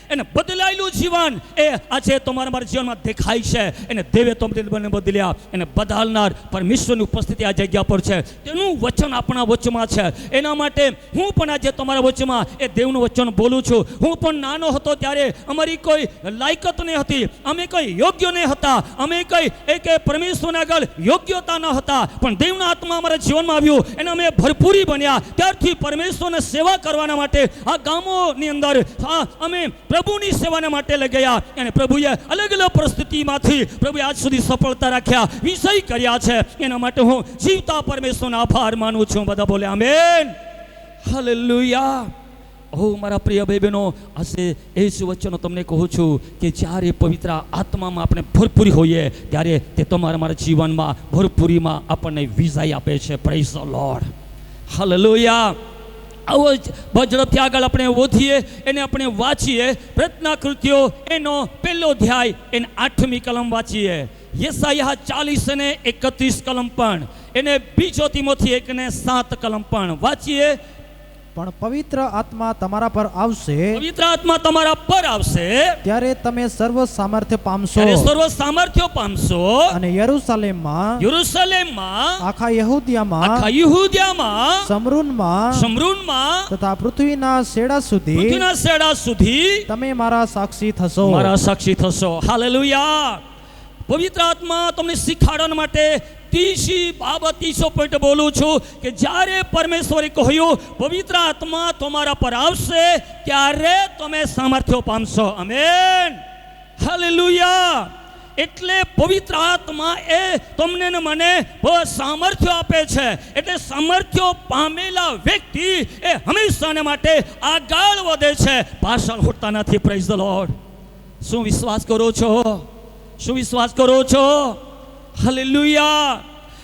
એને બદલાયેલું જીવન એ આજે તમારા જીવનમાં દેખાય છે. એને દેવે તમને બદલ્યા. એને બદલનાર પરમેશ્વરની ઉપસ્થિતિ આ જગ્યા પર છે. તેનું વચન આપણા વચમાં છે. એના માટે હું પણ આજે તમારા વચમાં એ દેવનું વચન બોલું છું. હું પણ નાનો હતો ત્યારે અમારી કોઈ લાયકાત નહીં હતી, અમે કંઈ યોગ્ય નહીં હતા, અમે કંઈ એક પરમેશ્વરના આગળ યોગ્યતા ન હતા, પણ દેવના આત્મા અમારા જીવનમાં આવ્યું, એને અમે ભરપૂરી બન્યા. ત્યારથી પરમેશ્વરને સેવા કરવાના માટે આ ગામોની અંદર અમે પ્રભુની સેવાને માટે લઈ ગયા. અને પ્રભુએ અલગ અલગ પરિસ્થિતિમાંથી પ્રભુએ આજ સુધી સફળતા રાખ્યા, વિષય કર્યા છે. એના માટે હું જીવતા પરમેશ્વરનો આભાર માનું છું. બધા બોલે આમેન, હાલેલુયા. મારા પ્રિય ભાઈ બહેનો, આજે એ જ વચનો તમને કહું છું કે જ્યારે પવિત્ર આત્મામાં આપણે ભરપૂરી હોઈએ ત્યારે તે મારા જીવનમાં ભરપૂરીમાં આપણને વિજય આપે છે. Praise the lord. હાલેલુયા. આવો ઝડપથી આગળ આપણે વધીએ, એને આપણે વાંચીએ. પ્રેતના કૃત્યો એનો 1લો અધ્યાય એને 8મી કલમ વાંચીએ. યશાયાહ 40 અને 31 કલમ પણ, એને 2 તિમોથી 1 અને 7 કલમ પણ વાંચીએ. પણ પવિત્ર આત્મા તમારા પર આવશે પવિત્ર આત્મા તમારા પર આવશે ત્યારે તમે સર્વ સામર્થ્ય પામશો ત્યારે સર્વ સામર્થ્ય પામશો અને યરૂશલેમમાં યરૂશલેમમાં આખા યહૂદિયામાં આખા યહૂદિયામાં સમરૂનમાં તથા પૃથ્વીના છેડા સુધી તમે મારા સાક્ષી થશો હાલેલુયા પવિત્ર આત્મા તમને શીખવાડવા માટે ત્રીસો પોઈન્ટ બોલું છું કે જ્યારે પરમેશ્વરે કહ્યું પવિત્ર આત્મા તમારા પર આવશે ત્યારે તમે સામર્થ્ય પામશો આમેન હાલેલુયા એટલે પવિત્ર આત્મા એ તમને ને મને સામર્થ્ય આપે છે એટલે સામર્થ્ય પામેલા વ્યક્તિ એ હંમેશાને માટે આગળ વધે છે પાછળ હોતા નથી પ્રેઝ ધ લોર્ડ શું વિશ્વાસ કરો છો હાલેલુયા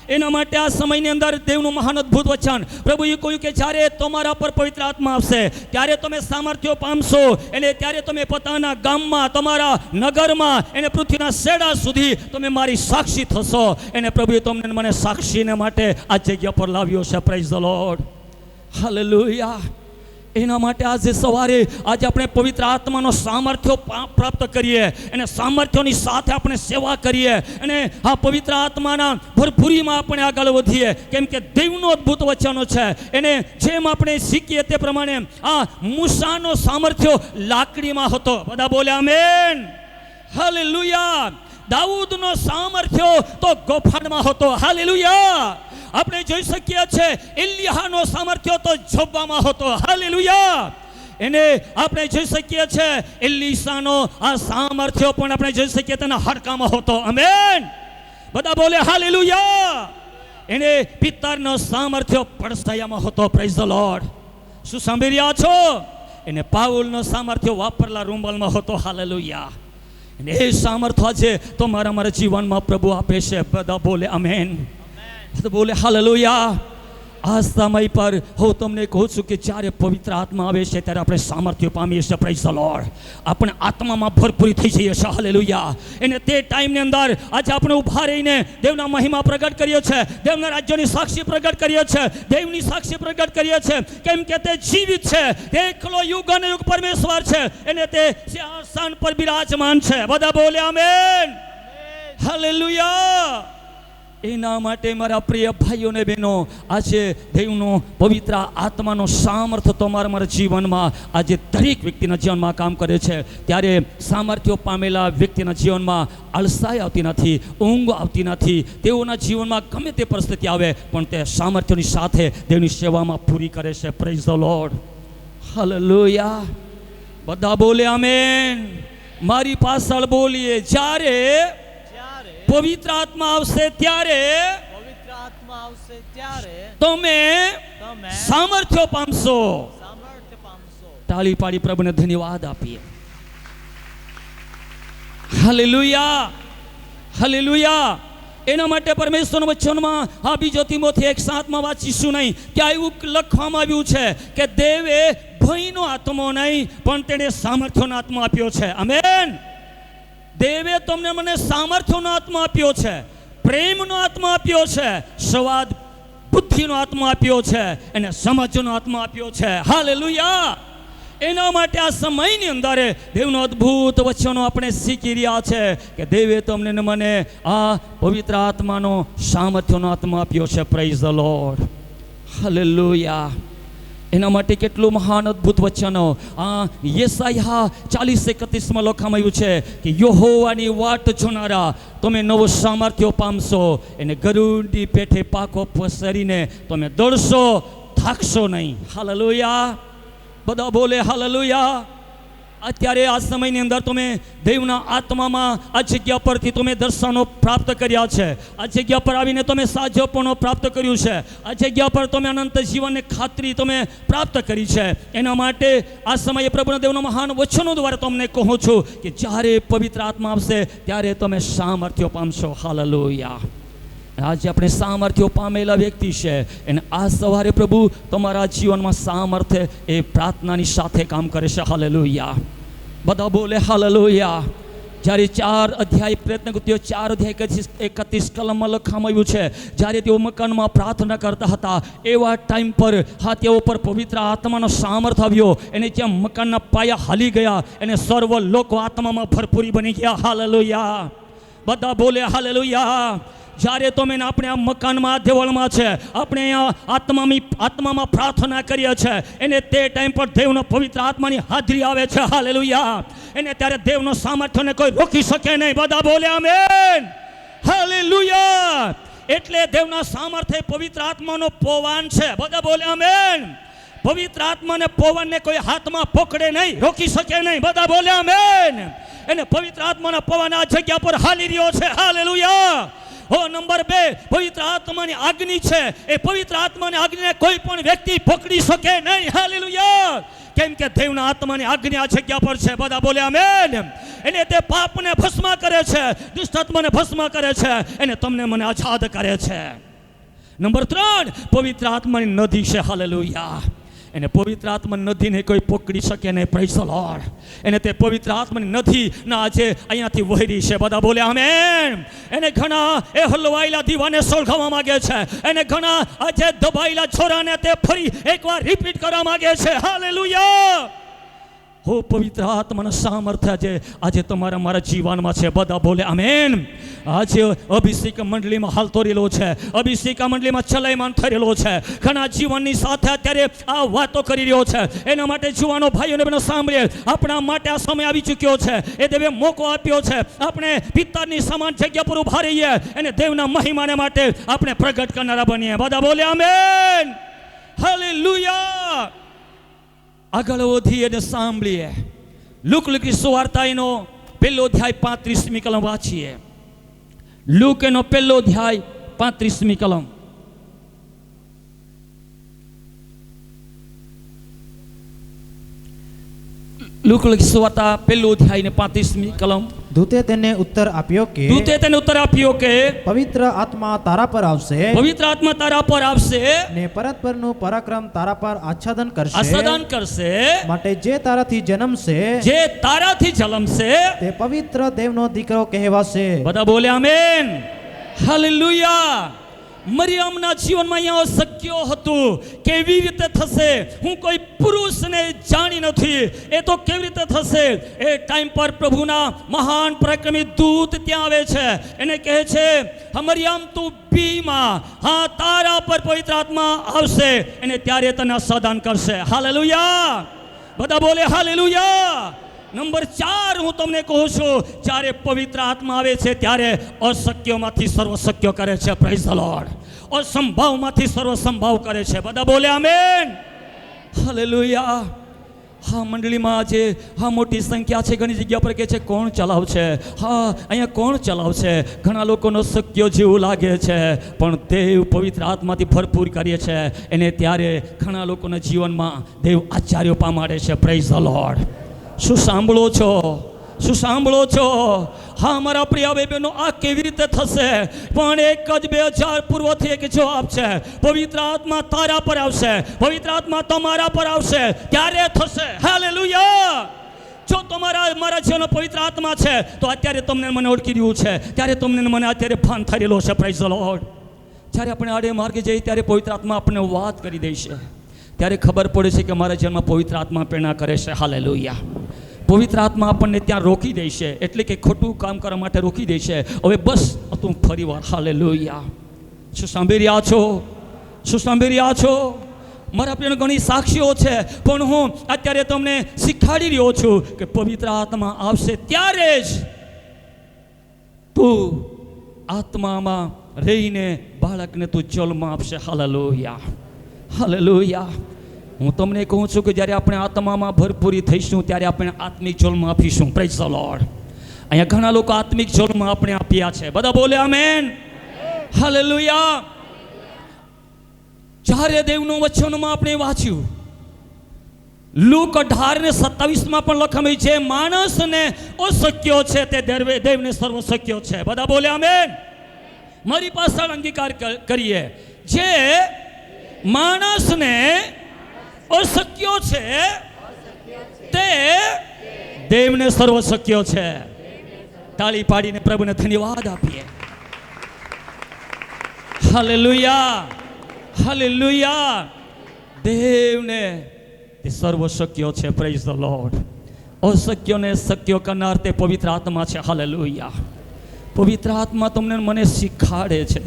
એના માટે આ સમયની અંદર દેવનું મહાન અદ્ભુત વચન પ્રભુએ કહ્યું કે જ્યારે તમારા પર પવિત્ર આત્મા આવશે ત્યારે તમે સામર્થ્ય પામશો અને ત્યારે તમે પોતાના ગામમાં તમારા નગરમાં અને પૃથ્વીના છેડા સુધી તમે મારી સાક્ષી થશો અને પ્રભુએ તમને મને સાક્ષીને માટે આ જગ્યા પર લાવ્યો છે પ્રેઝ ધ લોર્ડ હાલેલુયા એના માટે આજે સવારે આજે આપણે પવિત્ર આત્માનો સામર્થ્ય પ્રાપ્ત કરીએ અને સામર્થ્યની સાથે આપણે સેવા કરીએ અને આ પવિત્ર આત્માના ભરપૂરીમાં આપણે આગળ વધીએ કેમ કે દેવનો અદ્ભુત વચનો છે એને જેમ આપણે શીખીએ તે પ્રમાણે આ મૂસાનો સામર્થ્ય લાકડીમાં હતો બધા બોલે આમેન હાલેલુયા દાઉદનો સામર્થ્ય તો ગોફાનમાં હતો હાલેલુયા આપણે જોઈ શકીએ છીએ એલિયાહનો સામર્થ્ય તો જોબમાં હતો હાલેલુયા એને આપણે જોઈ શકીએ છીએ એલીસાનો આ સામર્થ્ય પણ આપણે જોઈ શકીએ તેના હાડકામાં હતો આમેન બધા બોલે હાલેલુયા એને પિત્તરનો સામર્થ્ય પડછાયામાં હતો પ્રેઝ ધ લોર્ડ શું સાંભળી રહ્યા છો એને પાઉલનો સામર્થ્ય વાપરલા રૂમાલમાં હતો હાલેલુયા અને એ સામર્થ્ય છે તો મારા જીવનમાં પ્રભુ આપે છે બધા બોલે આમેન બોલે હાલેલુયા આ સમય પર હું તમને કહું છું કે જ્યારે પવિત્ર આત્મા આવે છે ત્યારે આપણે સામર્થ્ય પામીએ છીએ પ્રેઝ ધ લોર્ડ આપણે આત્મામાં ભરપૂરી થઈ જઈએ છીએ હાલેલુયા અને તે ટાઈમની અંદર આજે આપણે ઊભા રહીને દેવના મહિમા પ્રગટ કરીએ છીએ દેવના રાજ્યની સાક્ષી પ્રગટ કરીએ છીએ દેવની સાક્ષી પ્રગટ કરીએ છીએ કેમ કે તે જીવિત છે તે એકલો યુગ અને યુગ પરમેશ્વર છે અને તે સિંહાસન પર બિરાજમાન છે બધા બોલે આમેન હાલેલુયા એના માટે મારા પ્રિય ભાઈઓ ને બહેનો આજે દેવનો પવિત્ર આત્માનો સામર્થ્ય તમારા જીવનમાં આજે દરેક વ્યક્તિના જીવનમાં કામ કરે છે ત્યારે સામર્થ્ય પામેલા વ્યક્તિના જીવનમાં આળસાઈ આવતી નથી ઊંઘ આવતી નથી તેઓના જીવનમાં ગમે તે પરિસ્થિતિ આવે પણ તે સામર્થ્યની સાથે દેવની સેવામાં પૂરી કરે છે પ્રેઝ ધ લોર્ડ હાલેલુયા બધા બોલે આમેન મારી પાછળ બોલીએ જ્યારે પવિત્ર આત્મા આવશે ત્યારે તમે સામર્થ્ય પામશો તાળી પાડી પ્રભુને ધન્યવાદ આપીએ હાલેલુયા હાલેલુયા એના માટે પરમેશ્વરના વચનમાં આ બીજો તીમોથી 1:7 વાંચીશું નહીં ત્યાં એવું લખવામાં આવ્યું છે કે દેવે ભયનો આત્મો નહીં પણ તેણે સામર્થ્યનો આત્મા આપ્યો છે આમેન દેવે તમને મને સામર્થ્યનો આત્મા આપ્યો છે પ્રેમનો આત્મા આપ્યો છે સ્વાદ બુદ્ધિનો આત્મા આપ્યો છે અને સમજનો આત્મા આપ્યો છે હાલેલુયા એના માટે આ સમયની અંદર દેવનો અદ્ભુત વચનો આપણે શીખી રહ્યા છે કે દેવે તમને ને મને આ પવિત્ર આત્માનો સામર્થ્યનો આત્મા આપ્યો છે પ્રેઝ ધ લોર્ડ હાલેલુયા એના માટે કેટલું મહાન અદ્ભુત વચનો આ યેસાયા 40:31 લખવામાં આવ્યું છે કે યહોવાની વાટ જોનારા તમે નવો સામર્થ્ય પામશો એને ગરુડની પેઠે પાકો પસરીને તમે દોડશો થાકશો નહીં હાલેલુયા બધા બોલે હાલેલુયા અત્યારે આ સમયની અંદર તમે દેવના આત્મામાં આ જગ્યા પરથી તમે દર્શનો પ્રાપ્ત કર્યા છે આ જગ્યા પર આવીને તમે સાજપણો પ્રાપ્ત કર્યું છે આ જગ્યા પર તમે અનંત જીવનની ખાતરી તમે પ્રાપ્ત કરી છે એના માટે આ સમયે પ્રભુના દેવના મહાન વચનો દ્વારા તમને કહું છું કે જ્યારે પવિત્ર આત્મા આવશે ત્યારે તમે સામર્થ્ય પામશો હાલેલુયા આજે આપણે સામર્થ્ય પામેલા વ્યક્તિ છે અને આ સવારે પ્રભુ તમારા જીવનમાં સામર્થ્ય એ પ્રાર્થનાની સાથે કામ કરે છે હાલેલુયા બધા બોલે હાલેલુયા જ્યારે 4 અધ્યાય પ્રયત્ન કૃત્યો 4 અધ્યાય 31 કલમમાં લખવામાં આવ્યું છે, જ્યારે તેઓ મકાનમાં પ્રાર્થના કરતા હતા એવા ટાઈમ પર તેઓ પર પવિત્ર આત્માનો સામર્થ્ય આવ્યો, એને જ્યાં મકાનના પાયા હાલી ગયા, એને સર્વ લોકો આત્મામાં ભરપૂરી બની ગયા. હાલેલુયા, બધા બોલે હાલેલુયા. જ્યારે તમે આપણે આ મકાનમાં દેવળમાં છે, આપણે અહીંયા આત્મામાં પ્રાર્થના કરીએ છીએ, એને તે ટાઈમ પર દેવનો પવિત્ર આત્માની હાજરી આવે છે. હાલેલુયા, એને ત્યારે દેવનો સામર્થ્યને કોઈ રોકી શકે નહીં. બધા બોલે આમેન. હાલેલુયા. એટલે દેવના સામર્થ્ય પવિત્ર આત્માનો પવન છે. બધા બોલે આમેન. પવિત્ર આત્માને પવનને કોઈ હાથમાં પકડે નહીં, રોકી શકે નહીં. બધા બોલે આમેન. એને પવિત્ર આત્માના પવન આ જગ્યા પર હાલી રહ્યો છે. હાલેલુયા. નંબર 2, પવિત્ર આત્માની આજ્ઞા છે. એ પવિત્ર આત્માની આજ્ઞાને કોઈ પણ વ્યક્તિ પકડી શકે નહીં. હાલેલુયા. કેમ કે દેવના આત્માની આજ્ઞા આ જગ્યા પર છે. બધા બોલે આમેન. એને તે પાપને ભસ્મ કરે છે, દુષ્ટ આત્માને ભસ્મ કરે છે, એને તમને મને આઝાદ કરે છે. નંબર 3, પવિત્ર આત્માની નદી છે. હાલેલુયા. એને પવિત્ર આત્માની નદીને કોઈ પકડી શકે નહીં. Praise the lord. એને તે પવિત્ર આત્માની નદી ના આજે અહીંયાથી વહી રહી છે. બધા બોલે આમેન. એને ઘણા હલવાયેલા દીવાને સળગાવવા માંગે છે. એને ઘણા આજે દબાયેલા છોરાને તે ફરી એકવાર રિપીટ કરવા માંગે છે. હાલેલુયા. હો પવિત્ર આત્માના સામર્થ્ય આજે તમારા મારા જીવનમાં છે. બધા બોલે આમેન. આજે અભિષેક મંડળીમાં હાલતો રહેલો છે, અભિષેક મંડળીમાં ચલાયમાન થઈ રહેલો છે, ઘણા જીવનની સાથે અત્યારે આ વાતો કરી રહ્યો છે. એના માટે જુવાનો ભાઈઓ અને બહેનો સાંભળીએ, આપણા માટે આ સમય આવી ચૂક્યો છે. એ દેવે મોકો આપ્યો છે, આપણે પિત્તરની સમાન જગ્યા પર ઉભા રહીએ અને દેવના મહિમાને માટે આપણે પ્રગટ કરનારા બનીએ. બધા બોલે આમેન. હાલેલુયા. આગળ વધી અને સાંભળીએ. લુકની સુવાર્તા એનો 1 અધ્યાય 35મી કલમ વાંચીએ. લુક એનો 1 અધ્યાય 35મી કલમ. લુકની સુવાર્તા 1 અધ્યાય ને 35મી કલમ. દૂતે તેને ઉત્તર આપ્યો કે પવિત્ર આત્મા તારા પર આવશે, પવિત્ર આત્મા તારા પર આવશે ને પરત પરનું પરાક્રમ તારા પર આચ્છાદન કરશે. માટે જે તારાથી જન્મશે તે પવિત્ર દેવનો દીકરો કહેવાશે. બધા બોલે આમેન. હાલેલુયા. મરિયમના જીવનમાં અહીંયા શક્ય હતું. કેવી રીતે થશે? હું કોઈ પુરુષને જાણી નથી, એ તો કેવી રીતે થશે? એ ટાઈમ પર પ્રભુના મહાન પરાક્રમી દૂત ત્યાં આવે છે. એને કહે છે, મરિયમ તું બીમાં, હા તારા પર પવિત્ર આત્મા આવશે, એને ત્યારે તને સાધન કરશે. હાલેલુયા. બધા બોલે હાલેલુયા. નંબર 4, હું તમને કહું છું, જ્યારે પવિત્ર આત્મા આવે છે ત્યારે અશક્યમાંથી સર્વશક્ય કરે છે. Praise the lord. અસંભવમાંથી સર્વસંભવ કરે છે. બધા બોલે આમેન. હાલેલુયા. મંડળીમાં આજે મોટી સંખ્યા છે. ઘણી જગ્યા પર કહે છે કોણ ચલાવશે? અહીંયા કોણ ચલાવશે? ઘણા લોકોનો શક્ય જેવું લાગે છે, પણ દેવ પવિત્ર આત્માથી ભરપૂર કરીએ છે એને ત્યારે ઘણા લોકોના જીવનમાં દેવ આચાર્યો પામાડે છે. Praise the lord. શું સાંભળો છો? શું સાંભળો છો? મારા પ્રિય ભાઈ બહેનો, આ કેવી રીતે થશે? પણ એક જ 2000 પૂર્વથી એક જવાબ છે. પવિત્ર આત્મા તારા પર આવશે, પવિત્ર આત્મા તમારા પર આવશે, ત્યારે થશે. હાલેલુયા. જો મારા જીવનનો પવિત્ર આત્મા છે તો અત્યારે તમને મને ઓળખી રહ્યું છે, ત્યારે તમને મને અત્યારે ભાન થઈ રહેલો છે. Praise the lord. જ્યારે આપણે આડે માર્ગે જઈએ ત્યારે પવિત્ર આત્મા આપણને વાત કરી દેશે, ત્યારે ખબર પડે છે કે મારા જીવનમાં પવિત્ર આત્મા પ્રેરણા કરે છે. હાલેલુયા. પવિત્ર આત્મા આપણને ત્યાં રોકી દેશે, એટલે કે ખોટું કામ કરવા માટે રોકી દેશે. હવે બસ તું ફરી વાર. હાલેલુયા. શું સાંભળી રહ્યા છો? શું સાંભળી રહ્યા છો? મારા પ્રિય ઘણી સાક્ષીઓ છે, પણ હું અત્યારે તમને શીખવાડી રહ્યો છું કે પવિત્ર આત્મા આવશે ત્યારે જ તું આત્મામાં રહીને બાળકને તું જન્મ આપશે. હાલેલુયા. હાલેલુયા. હું તમને કહું છું કે જ્યારે આપણે આત્મામાં ભરપૂરી થઈશું ત્યારે આપણે આત્મિક જન્મ આપીશું. Praise the lord. અહીંયા ઘણા લોકો આત્મિક જન્મ આપણે આપ્યા છે. બધા બોલે આમેન. હાલેલુયા. જ્યારે દેવનું વચનમાં આપણે વાંચ્યું, લુક 18:27 પણ લખાયું, જે માણસને અશક્ય છે તે દેવને સર્વ શક્ય છે. બધા બોલે આમેન. મારી પાછળ અંગીકાર કરીએ, જે માણસને અશક્ય છે તે દેવને સર્વ શક્ય છે. તાળી પાડીને પ્રભુને ધન્યવાદ આપીએ. Hallelujah, hallelujah. દેવને તે સર્વ શક્ય છે. Praise the lord. અશક્યોને શક્ય કરનાર તે પવિત્ર આત્મા છે. હાલેલુયા. પવિત્ર આત્મા તમને મને શીખાડે છે.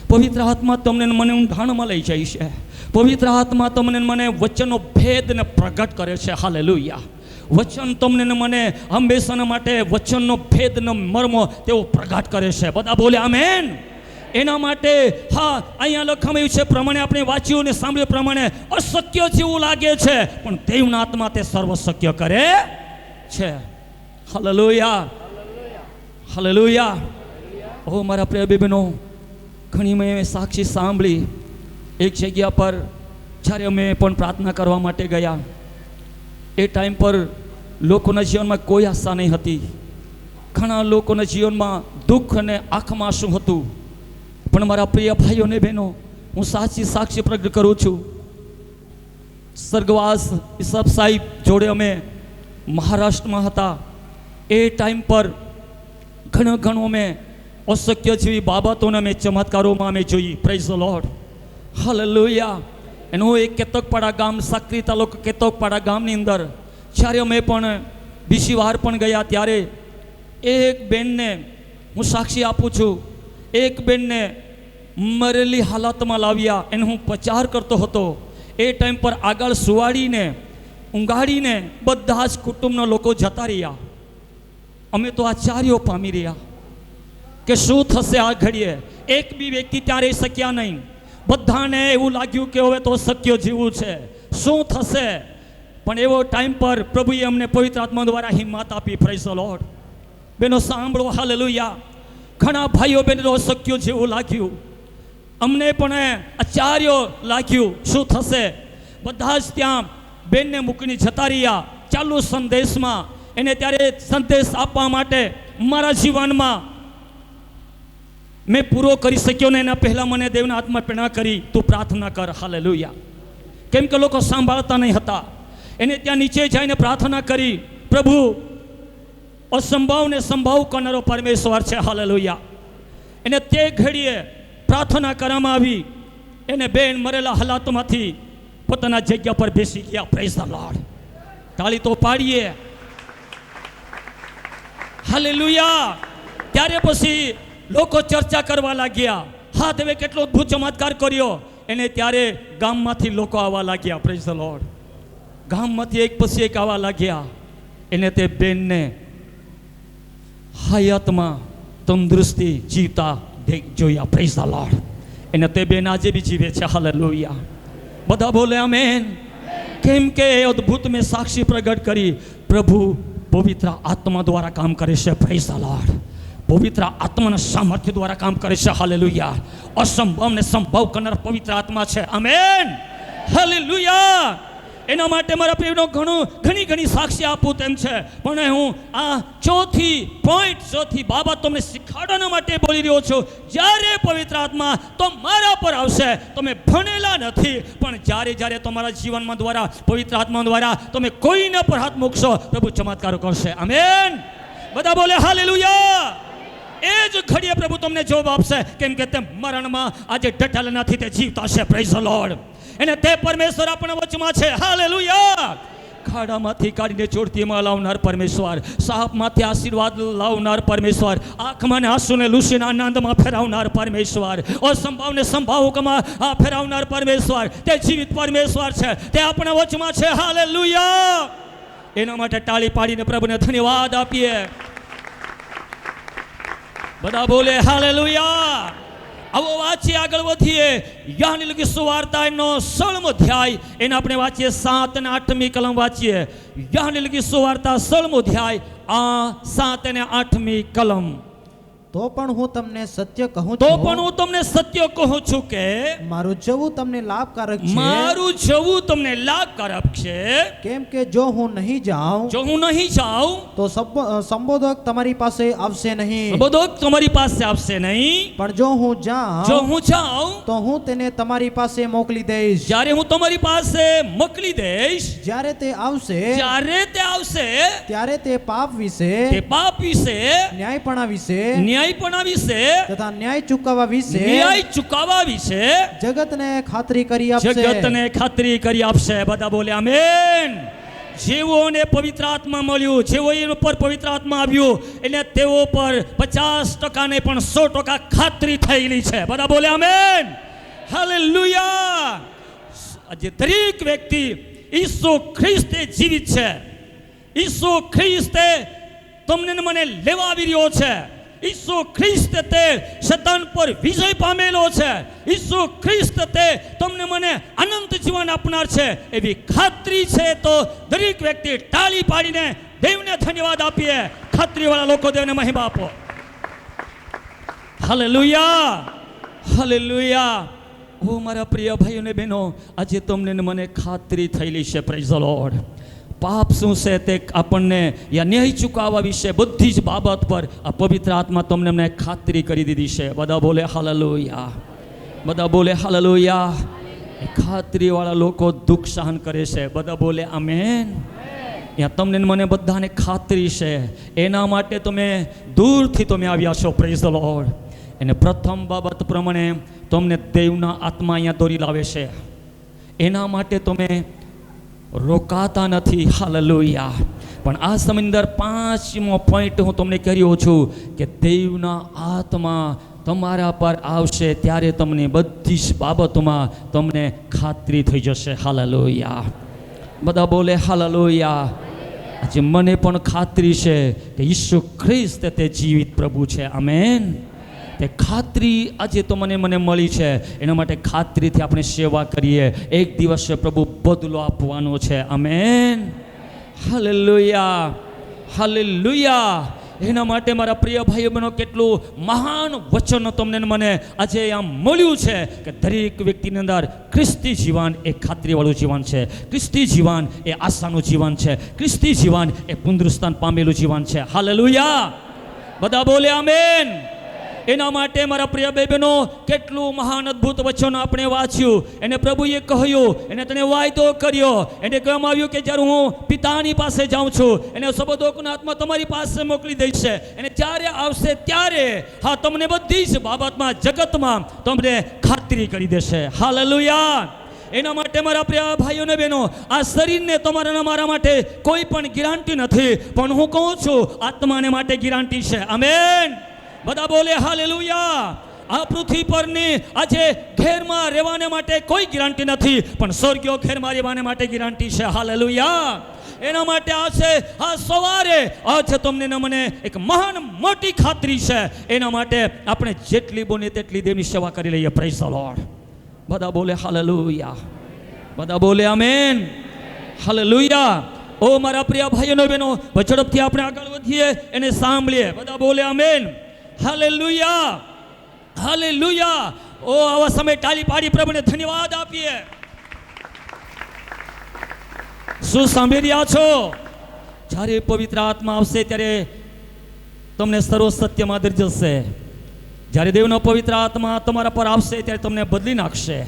પવિત્ર આત્મા તમને મને ઊંડાણમાં લઈ જાય છે. પવિત્ર આત્મા તમને મને વચનનો ભેદને પ્રગટ કરે છે. હાલેલુયા. વચન તમને મને હંમેશા માટે વચનનો ભેદનો મર્મ તેઓ પ્રગટ કરે છે. બધા બોલે આમેન. એના માટે હા અહીંયા લખાયું છે પ્રમાણે આપણે વાંચ્યું અને સાંભળ્યું પ્રમાણે અશક્ય જેવું લાગે છે પણ દેવના આત્મા તે સર્વ શક્ય કરે છે. Hallelujah, hallelujah. ઓ મારા પ્રિય બહેનો, ઘણી મેં સાક્ષી સાંભળી. એક જગ્યા પર જ્યારે અમે પણ પ્રાર્થના કરવા માટે ગયા, એ ટાઈમ પર લોકોના જીવનમાં કોઈ આશા નહીં હતી. ઘણા લોકોના જીવનમાં દુઃખ અને આંખમાં શું હતું. પણ મારા પ્રિય ભાઈઓ અને બહેનો, હું સાચી સાક્ષી પ્રગટ કરું છું. સ્વર્ગવાસ ઈસબ સાહેબ જોડે અમે મહારાષ્ટ્રમાં હતા. એ ટાઈમ પર ઘણું અમે અશક્ય જેવી બાબતોને અમે ચમત્કારોમાં અમે જોઈ. Praise the lord. હાલેલુયા. એનું એક કેતકપાડા ગામ, સાક્રી તાલુકો કેતકપાડા ગામની અંદર જ્યારે અમે પણ બીજી વાર પણ ગયા ત્યારે એક બેનને હું સાક્ષી આપું છું. એક બેનને મરેલી હાલતમાં લાવ્યા. એને હું પ્રચાર કરતો હતો. એ ટાઈમ પર આગળ સુવાડીને ઊંઘાડીને બધા જ કુટુંબના લોકો જતા રહ્યા. અમે તો આચાર્યો પામી રહ્યા કે શું થશે આ ઘડીએ. એક બી વ્યક્તિ ત્યાં રહી શક્યા નહીં. બધાને એવું લાગ્યું કે હવે તો શક્ય જીવવું છે, શું થશે. પણ એવો ટાઈમ પર પ્રભુએ અમને પવિત્ર આત્મા દ્વારા હિંમત આપી. Praise the lord. બેનો સાંભળો. હાલેલુયા. ઘણા ભાઈઓ બહેનો અશક્ય જેવું લાગ્યું. અમને પણ આચાર્યો લાગ્યું શું થશે. બધા જ ત્યાં બેનને મૂકીને જતા રહ્યા. ચાલુ સંદેશમાં એને ત્યારે સંદેશ આપવા માટે મારા જીવનમાં મેં પૂરો કરી શક્યો ને એના પહેલાં મને દેવના આત્મા પ્રેરણા કરી, તું પ્રાર્થના કર. હાલેલુયા. કેમ કે લોકો સાંભળતા નહીં હતા. એને ત્યાં નીચે જઈને પ્રાર્થના કરી. પ્રભુ અસંભવને સંભવ કરનારો પરમેશ્વર છે. હાલેલુયા. એને તે ઘડીએ પ્રાર્થના કરવામાં આવી. એને બેન મરેલા હાલાતમાંથી પોતાના જગ્યા પર બેસી ગયા. Praise the lord. તાળી તો પાડીએ. હાલેલુયા. ત્યારે પછી લોકો ચર્ચા કરવા લાગ્યા. હા તમે કેટલો અદ્ભુત ચમત્કાર કર્યો. એને ત્યારે ગામમાંથી લોકો આવવા લાગ્યા. Praise the lord. ગામમાંથી એક પછી એક આવવા લાગ્યા. એને તે બેનને હયાતમાં તંદુરસ્તી જીવતા જોયા. Praise the lord. એને તે બેન આજે બી જીવે છે. હાલેલુયા. બધા બોલે આમેન. કેમ કે અદ્ભુત મેં સાક્ષી પ્રગટ કરી. પ્રભુ પવિત્ર આત્મા દ્વારા કામ કરે છે. Praise the lord. પવિત્ર આત્માના સામર્થ્ય દ્વારા કામ કરે છે. હાલેલુયા. અસંભવને સંભવ કરનાર પવિત્ર આત્મા છે. આમેન. હાલેલુયા. એના માટે મારા પ્રિયનો ઘણી સાક્ષી આપું તેમ છે. પણ હું આ ચોથી બાબત તમને શીખવાડવાના માટે બોલી રહ્યો છું. જ્યારે પવિત્ર આત્મા તો મારા પર આવશે, તમે ભણેલા નથી, પણ જ્યારે તમારા જીવનમાં દ્વારા પવિત્ર આત્મા દ્વારા તમે કોઈના પર હાથ મૂકશો, પ્રભુ ચમત્કારો કરશે. આમેન. બધા બોલે હાલેલુયા. એ જ ઘડીએ પ્રભુ તમને જવાબ આપશે. કેમ કે તે મરણમાં આજે ડટેલા નથી, તે જીવતા છે. Praise the lord. એને તે પરમેશ્વર આપણા વચમાં છે. હાલેલુયા. ખાડામાંથી કાઢીને ચોરતીમાં લાવનાર પરમેશ્વર, સાપમાંથી આશીર્વાદ લાવનાર પરમેશ્વર, આંખમાં આંસુને લૂસીને આનંદમાં ફેરવનાર પરમેશ્વર, અસંભવને સંભાવકમાં ફેરવનાર પરમેશ્વર, તે જીવિત પરમેશ્વર છે. તે આપણા વચમાં છે. હાલેલુયા. એના માટે તાળી પાડીને પ્રભુને ધન્યવાદ આપીએ. બધા બોલે હાલેલુયા. આવો વાંચીએ, આગળ વધીએ. યોહાનની લખી સુવાર્તાનો 16મો અધ્યાય એને આપણે વાંચીએ. 7 અને 8મી કલમ વાંચીએ. યોહાનની લખી સુવાર્તા 16મો અધ્યાય 7 અને 8મી કલમ. તો પણ હું તમને સત્ય કહું તો છું, પણ હું તમને સત્ય કહું છું કે મારું જવું તમને લાભકારક છે. મારું જવું તમને લાભકારક છે. કેમ કે જો હું નહીં જાઉં જો હું નહીં જાઉં તો સંબોધક તમારી પાસે આવશે નહીં, બધું તમારી પાસે આવશે નહીં. પણ જો હું જો જાઉં હું જાઉં તો હું તેને તમારી પાસે મોકલી દઈશ. જ્યારે હું તમારી પાસે મોકલી દઈશ, જ્યારે તે આવશે જ્યારે તે આવશે ત્યારે તે પાપ વિશે, તે પાપ વિશે, ન્યાયપણા વિશે ન્યાયપણા વિશે, તથા ન્યાય ચૂકવવા વિશે ન્યાય ચૂકવવા વિશે જગતને ખાતરી કરી આપશે. જગતને ખાતરી કરી આપશે. બધા બોલે આમેન. જેઓને પવિત્ર આત્મા મળ્યું, જેઓ એના પર પવિત્ર આત્મા આવ્યું, એટલે તેઓ પર 50% નહીં પણ 100% ખાતરી થયેલી છે. બધા બોલે આમેન. હાલેલુયા. આજે દરેક વ્યક્તિ ઈસુ ખ્રિસ્તે જીવિત છે. ઈસુ ખ્રિસ્તે તમને ને મને લેવા આવી રહ્યો છે. ઈસુ ખ્રિસ્ત તે શૈતાન પર વિજય પામેલો છે. ઈસુ ખ્રિસ્ત તે તમને મને અનંત જીવન આપનાર છે. એવી ખાતરી છે. તો દરેક વ્યક્તિ તાળી પાડીને દેવને ધન્યવાદ આપીએ. ખાતરીવાળા લોકો દેવને મહિમા આપો. Hallelujah, hallelujah. ઓ મારા પ્રિય ભાઈઓ ને બહેનો, આજે તમને ને મને ખાતરી થયેલી છે. Praise the lord. પાપ શું છે તે આપણને યા ન્યાય ચૂકવવા વિશે બધી જ બાબત પર આ પવિત્ર આત્મા તમને મને ખાતરી કરી દીધી છે. બધા બોલે હાલેલુયા, બધા બોલે હાલેલુયા. એ ખાતરીવાળા લોકો દુઃખ સહન કરે છે. બધા બોલે આમેન. ત્યાં તમને ને મને બધાને ખાતરી છે. એના માટે તમે દૂરથી તમે આવ્યા છો. Praise the lord. અને પ્રથમ બાબત પ્રમાણે તમને દેવના આત્મા અહીંયા દોરી લાવે છે. એના માટે તમે રોકાતા નથી. હાલેલુયા. પણ આ સમંદર 5મો પોઈન્ટ હું તમને કર્યો છું કે દેવના આત્મા તમારા પર આવશે ત્યારે તમને બધી જ બાબતોમાં તમને ખાતરી થઈ જશે. હાલેલુયા. બધા બોલે હાલેલુયા. આજે મને પણ ખાતરી છે કે ઈસુ ખ્રિસ્ત તે જીવિત પ્રભુ છે. આમેન. તે ખાતરી આજે તો મને મળી છે. એના માટે ખાતરીથી આપણે સેવા કરીએ. એક દિવસે પ્રભુ બદલો આપવાનો છે. આમેન. Hallelujah, hallelujah. એના માટે મારા પ્રિય ભાઈઓ બહેનો, કેટલું મહાન વચન તમને મને આજે આમ મળ્યું છે કે દરેક વ્યક્તિની અંદર ખ્રિસ્તી જીવન એ ખાતરીવાળું જીવન છે. ખ્રિસ્તી જીવન એ આશાનું જીવન છે. ખ્રિસ્તી જીવન એ પુનરુત્થાન પામેલું જીવન છે. હાલેલુયા. બધા બોલે આમેન. એના માટે મારા પ્રિય ભાઈ બહેનો, કેટલું મહાન અદ્ભુત વચન આપણે વાંચ્યું. એને પ્રભુએ કહ્યું, એને તને વાયદો કર્યો. એને કહેવામાં આવ્યું કે જ્યારે હું પિતાની પાસે જાઉં છું, એને સબદોકના આત્મા તમારી પાસે મોકલી દઈશ. અને જ્યારે આવશે ત્યારે હા તમને બધી જ બાબતમાં જગતમાં તમને ખાતરી કરી દેશે. હાલેલુયા. એના માટે મારા પ્રિય ભાઈઓ અને બહેનો, આ શરીરને તમારા અને મારા માટે કોઈ પણ ગેરંટી નથી, પણ હું કહું છું આત્માને માટે ગેરંટી છે. આમેન. બધા બોલે હાલેલુયા. આ પૃથ્વી પરની આજે ઘેરમાં રહેવાને માટે કોઈ ગેરંટી નથી, પણ સ્વર્ગીય ઘેરમાં રહેવાને માટે ગેરંટી છે. હાલેલુયા. એના માટે આજે આ સવારે આજે તમને ને મને એક મહાન મોટી ખાતરી છે. એના માટે આપણે જેટલી બને તેટલી દેવની સેવા કરી લઈએ. Praise the lord. બધા બોલે હાલેલુયા. બધા બોલે આમેન. હાલેલુયા. ઓ મારા પ્રિય ભાઈઓ અને બહેનો, ઝડપથી આપણે આગળ વધીએ, એને સાંભળીએ. બધા બોલે આમેન. Hallelujah, hallelujah. ઓ આવા સમય તાળી પાડી પ્રભુને ધન્યવાદ આપીએ. શું સાંભળી રહ્યા છો? જ્યારે પવિત્ર આત્મા આવશે ત્યારે તમને સર્વ સત્યમાં દરી જશે. જ્યારે દેવનો પવિત્ર આત્મા તમારા પર આવશે ત્યારે તમને બદલી નાખશે.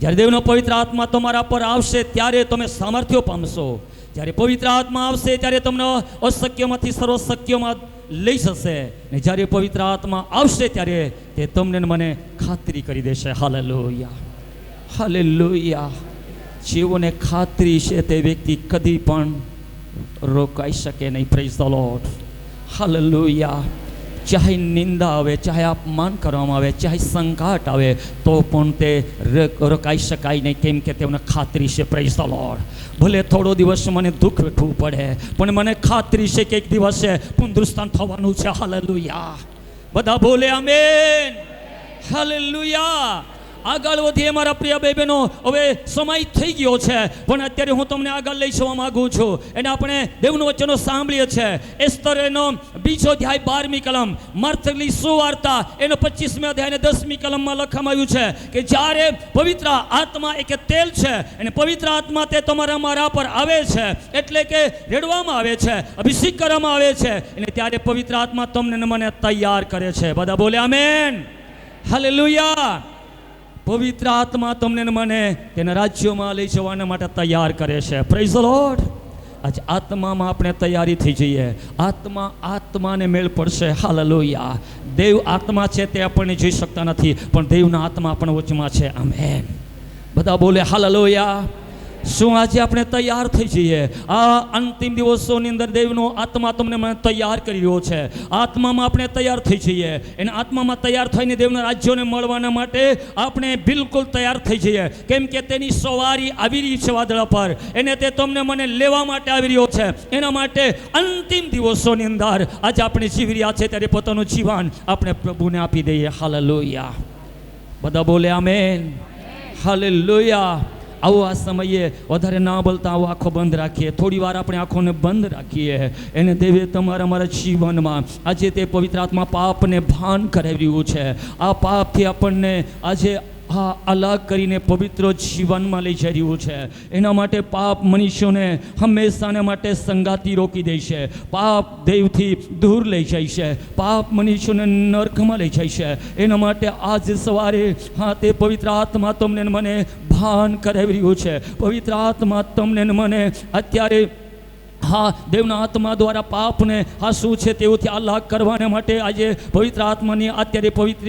જ્યારે દેવનો પવિત્ર આત્મા તમારા પર આવશે ત્યારે તમે સામર્થ્ય પામશો. જ્યારે પવિત્ર આત્મા આવશે ત્યારે તમને અશક્યમાંથી સર્વ શક્યમાં લઈ જશે. ને જ્યારે પવિત્ર આત્મા આવશે ત્યારે તે તમને મને ખાતરી કરી દેશે. Hallelujah, hallelujah. જેઓને ખાતરી છે તે વ્યક્તિ કદી પણ રોકાઈ શકે નહીં. Praise the lord. હાલેલુયા. ચાહે નિંદા આવે, ચાહે અપમાન કરવામાં આવે, ચાહે સંકટ આવે, તો પણ તે રોકાઈ શકાય નહીં. કેમ કે તેમને ખાતરી છે. Praise the lord. ભલે થોડો દિવસ મને દુઃખ વેઠવું પડે, પણ મને ખાતરી છે કે એક દિવસે પુનરુત્થાન થવાનું છે. હાલેલુયા. બધા બોલે આમેન. હાલેલુયા. આગળ વધીએ મારા પ્રિય ભાઈ બહેનો. હવે સમય થઈ ગયો છે, પણ અત્યારે હું તમને આગળ લઈ જવા માંગુ છું. એને આપણે દેવનું વચનો સાંભળીએ છીએ. એસ્તર એનો 2 અધ્યાય 12મી કલમ, માર્થલી સુવાર્તા એનો 25મી અધ્યાય અને 10મી કલમમાં લખવામાં આવ્યું છે કે જ્યારે પવિત્ર આત્મા એક તેલ છે અને પવિત્ર આત્મા તે તમારા મારા પર આવે છે, એટલે કે રેડવામાં આવે છે, અભિષેક કરવામાં આવે છે, અને ત્યારે પવિત્ર આત્મા તમને ને મને તૈયાર કરે છે. બધા બોલે આમેન, હાલેલુયા. પવિત્ર આત્મા તમને ને મને તેના રાજ્યોમાં લઈ જવાના માટે તૈયાર કરે છે. Praise the lord. આજે આત્મામાં આપણે તૈયારી થઈ જઈએ. આત્માને મેળ પડશે. હાલેલુયા. દેવ આત્મા છે તે આપણને જોઈ શકતા નથી, પણ દેવના આત્મા આપણા વચમાં છે. આમેન. બધા બોલે હાલેલુયા. શું આજે આપણે તૈયાર થઈ જઈએ? આ અંતિમ દિવસોની અંદર દેવનો આત્મા તમને મને તૈયાર કરી રહ્યો છે. આત્મામાં આપણે તૈયાર થઈ જઈએ. એને આત્મામાં તૈયાર થઈને દેવના રાજ્યોને મળવાના માટે આપણે બિલકુલ તૈયાર થઈ જઈએ. કેમ કે તેની સવારી આવી રહી છે વાદળા પર. એને તે તમને મને લેવા માટે આવી રહ્યો છે. એના માટે અંતિમ દિવસોની અંદર આજે આપણે જીવી રહ્યા છે, ત્યારે પોતાનું જીવન આપણે પ્રભુને આપી દઈએ. હાલેલુયા. બધા બોલે આમેન, હાલેલુયા. આવો આ સમયે વધારે ના બોલતા આવો આંખો બંધ રાખીએ. થોડી વાર આપણે આંખોને બંધ રાખીએ. એને દેવે તમારા જીવનમાં આજે તે પવિત્ર આત્મા પાપને ભાન કરાવી રહ્યું છે. આ પાપથી આપણને આજે અલગ કરીને પવિત્ર જીવનમાં લઈ જઈ રહ્યું છે. એના માટે પાપ મનુષ્યોને હંમેશાને માટે સંગાતી રોકી દે છે. પાપ દેવથી દૂર લઈ જાય છે. પાપ મનુષ્યોને નરકમાં લઈ જાય છે. એના માટે આજ સવારે તે પવિત્ર આત્મા તમને મને ભાન કરાવી રહ્યું છે. પવિત્ર આત્મા તમને મને અત્યારે દેવના આત્મા દ્વારા પાપને શું છે તેઓથી અલગ કરવાને માટે આજે પવિત્ર આત્માની અત્યારે પવિત્ર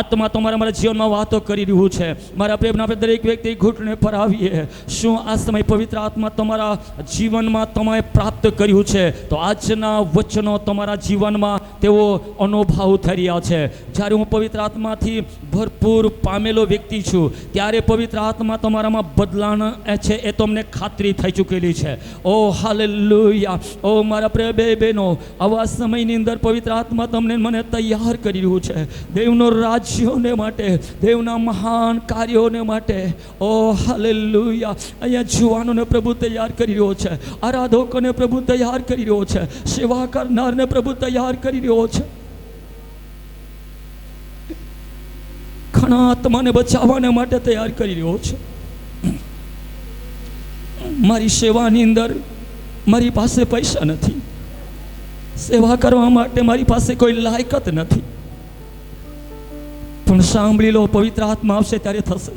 આત્મા તમારા જીવનમાં વાતો કરી રહ્યું છે. મારા પ્રેમના આપણે દરેક વ્યક્તિ ઘૂંટણે પર આવીએ. શું આ સમય પવિત્ર આત્મા તમારા જીવનમાં તમે પ્રાપ્ત કર્યું છે? તો આજના વચનો તમારા જીવનમાં તેઓ અનુભવ થઈ રહ્યા છે. જ્યારે હું પવિત્ર આત્માથી ભરપૂર પામેલો વ્યક્તિ છું, ત્યારે પવિત્ર આત્મા તમારામાં બદલાણ છે એ તમને ખાતરી થઈ ચૂકેલી છે. ઓ હાલેલુયા. ઓ મારા પ્રિય બહેનો, આવા સમયની અંદર પવિત્ર આત્મા તમને મને તૈયાર કરી રહ્યું છે દેવનો રાજ્યોને માટે, દેવના મહાન કાર્યોને માટે. ઓ હાલેલુયા. અહીંયા જુવાનોને પ્રભુ તૈયાર કરી રહ્યો છે. આરાધકોને પ્રભુ તૈયાર કરી રહ્યો છે. સેવા કરનારને પ્રભુ તૈયાર કરી રહ્યો છે. ઘણા આત્માને બચાવવાને માટે તૈયાર કરી રહ્યો છે. મારી સેવાની અંદર મારી પાસે પૈસા નથી, સેવા કરવા માટે મારી પાસે કોઈ લાયકાત નથી, પણ સાંભળી લો, પવિત્ર આત્મા આવશે ત્યારે થશે.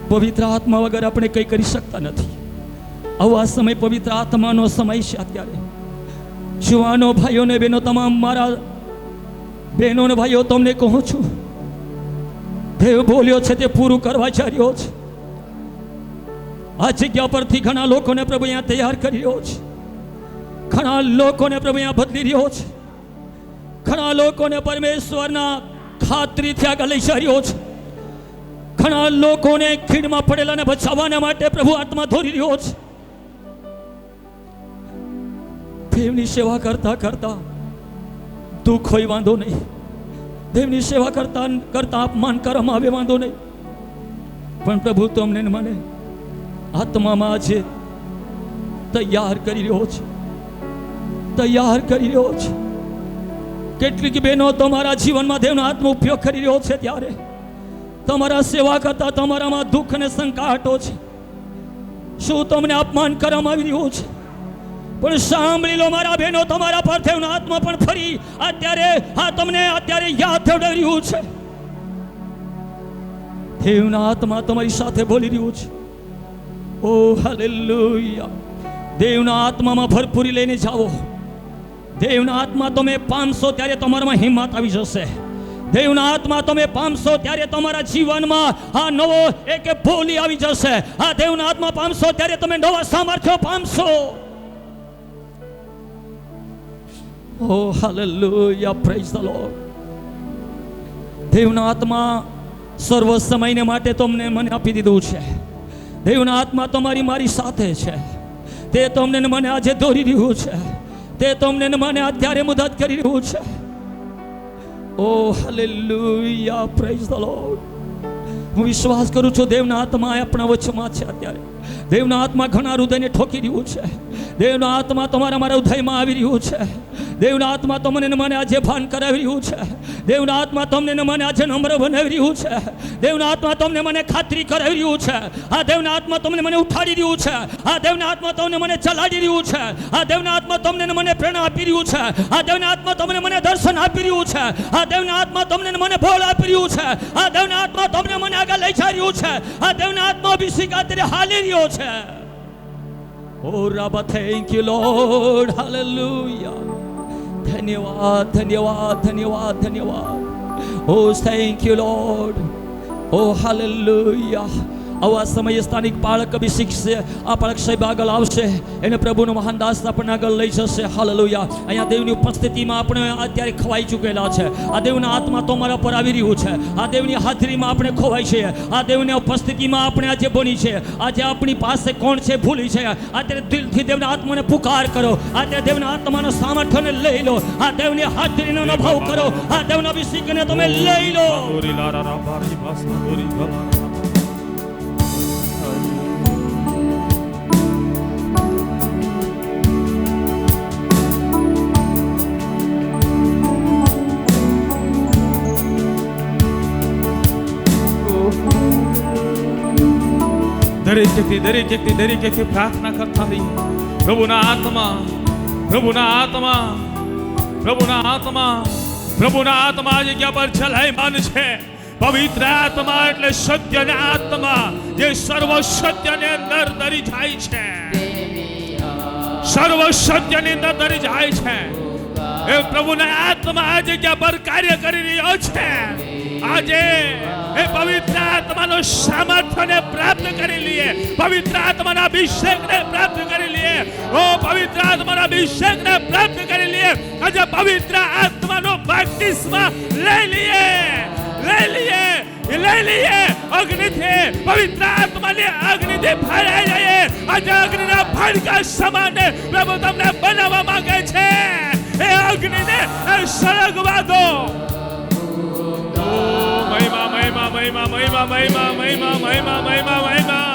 પવિત્ર આત્મા વગર આપણે કંઈ કરી શકતા નથી. આવો આ સમય પવિત્ર આત્માનો સમય છે. અત્યારે જુવાનો ભાઈઓ ને બહેનો, તમામ મારા બહેનો ને ભાઈઓ, તમને કહું છું, દેવ બોલ્યો છે તે પૂરું કરવા જઈ રહ્યો છે. આ જગ્યા પરથી ઘણા લોકોને પ્રભુ અહીંયા તૈયાર કરી રહ્યો છે. ઘણા લોકોને પ્રભુ અહીંયા બદલી રહ્યો છે. ઘણા લોકોને પરમેશ્વરના ખાતરીથી આગળ લઈ જઈ રહ્યો છે. ઘણા લોકોને ખીણમાં પડેલાને બચાવવાને માટે પ્રભુ આત્મા દોરી રહ્યો છે. દેવની સેવા કરતા કરતા દુઃખ હોય વાંધો નહીં, દેવની સેવા કરતા કરતા અપમાન કરવામાં આવે વાંધો નહીં, પણ પ્રભુ તમને મને આત્મામાં આજે તૈયાર કરી રહ્યો છે. તૈયાર કરી રહ્યો છે. કેટલીક બહેનો તમારા જીવનમાં દેવનો આત્મા ઉપયોગ કરી રહ્યો છે, ત્યારે તમારા સેવા કરતા તમારામાં દુઃખ અને સંકટો છે. શું તમને અપમાન કરવામાં આવી રહ્યું છે? પણ સાંભળી લો મારા બહેનો, તમારા પર દેવનો આત્મા પણ ફરી અત્યારે તમને અત્યારે યાદ દેવડાવી રહ્યું છે. દેવના આત્મા તમારી સાથે બોલી રહ્યું છે. ઓ હાલેલુયા. દેવના આત્મામાં ભરપૂરી લઈને જાઓ. દેવના આત્મા તમે પામશો ત્યારે તમારામાં હિંમત આવી જશે. દેવના આત્મા તમે પામશો ત્યારે તમારા જીવનમાં નવો એક બોલી આવી જશે. દેવના આત્મા પામશો ત્યારે તમે નવા સામર્થ્ય પામશો. ઓ હાલેલુયા, પ્રેઝ ધ લોર્ડ. દેવના આત્મા સર્વ સમયને માટે તમને મને આપી દીધું છે. દેવના આત્મા તમારી મારી સાથે છે. તે તમને મને આજે દોરી રહ્યું છે. તે તમને મને અત્યારે મદદ કરી રહ્યું છે. ઓ હાલેલુયા, પ્રેઝ ધ લોર્ડ. હું વિશ્વાસ કરું છું દેવના આત્મા આપણા વચમાં છે. અત્યારે દેવના આત્મા ઘણા હૃદયને ઠોકી રહ્યું છે. દેવના આત્મા તમારા મારા હૃદયમાં આવી રહ્યું છે. દેવના આત્મા તમને ને મને આજે ભાન કરાવી રહ્યું છે. દેવના આત્મા તમને ને મને આજે નમ્ર બનાવી રહ્યું છે. દેવના આત્મા તમને મને ખાતરી કરાવી રહ્યું છે. આ દેવના આત્મા તમને મને ઉઠાડી રહ્યું છે. આ દેવના આત્મા તમને મને ચલાડી રહ્યું છે. આ દેવના આત્મા તમને ને મને પ્રેરણા આપી રહ્યું છે. આ દેવના આત્મા તમને મને દર્શન આપી રહ્યું છે. આ દેવના આત્મા તમને ને મને બોલ આપી રહ્યું છે. આ દેવના આત્મા તમને મને આગળ લઈ જઈ રહ્યું છે. આ દેવના આત્મા અભિષેક અત્યારે હાલી રહ્યો છે. Oh Rabba, thank you Lord, hallelujah. ધન્યવાદ ધન્યવાદ ધન્યવાદ ધન્યવાદ. Oh thank you Lord. Oh hallelujah. આવા સમયે સ્થાનિક પાળક અભિષેક છે. આ પાળક સાહેબ આગળ આવશે, એને પ્રભુનો મહાન દાસ આપણને આગળ લઈ જશે. હાલેલુયા. અહીંયા દેવની ઉપસ્થિતિમાં આપણે અત્યારે ખવાઈ ચૂકેલા છે. આ દેવના આત્મા તો અમારા પર આવી રહ્યું છે. આ દેવની હાજરીમાં આપણે ખોવાય છે. આ દેવની ઉપસ્થિતિમાં આપણે આજે બની છે. આજે આપણી પાસે કોણ છે ભૂલી છે. અત્યારે દિલથી દેવના આત્માને પુકાર કરો. અત્યારે દેવના આત્માના સામર્થ્યને લઈ લો. આ દેવની હાજરીનો અનુભવ કરો. આ દેવના અભિષેકને તમે લઈ લો. દરેક વ્યક્તિ પ્રાર્થના કરતા રહીએ. પ્રભુના આત્મા આ જગ્યા પર ચલાયમાન છે. પવિત્ર આત્મા એટલે સત્યના આત્મા, જે સર્વ સત્યની અંદર દરી જાય છે. સર્વ સત્યની અંદર દરી જાય છે. એ પ્રભુના આત્મા આ જગ્યા પર કાર્ય કરી રહ્યો છે. આજે એ પવિત્ર આત્માનો સામર્થ્યને પ્રાપ્ત કરી લઈએ. પવિત્ર આત્માના અભિષેકને પ્રાપ્ત કરી લઈએ. ઓ પવિત્ર આત્માના અભિષેકને પ્રાપ્ત કરી લઈએ. આજે પવિત્ર આત્માનો બેપ્ટિસ્મા લઈ લઈએ. અગ્નિથી, પવિત્ર આત્માની અગ્નિથી ભરાઈ જઈએ. આજે અગ્નિના ભડકા સમાન પ્રભુ તમને બનાવવા માંગે છે. એ અગ્નિને સળગવા દો. મહિમા મહિમા મહિમા મહિમા મહિમા મહિમા મહિમા મહિમા મહિમા.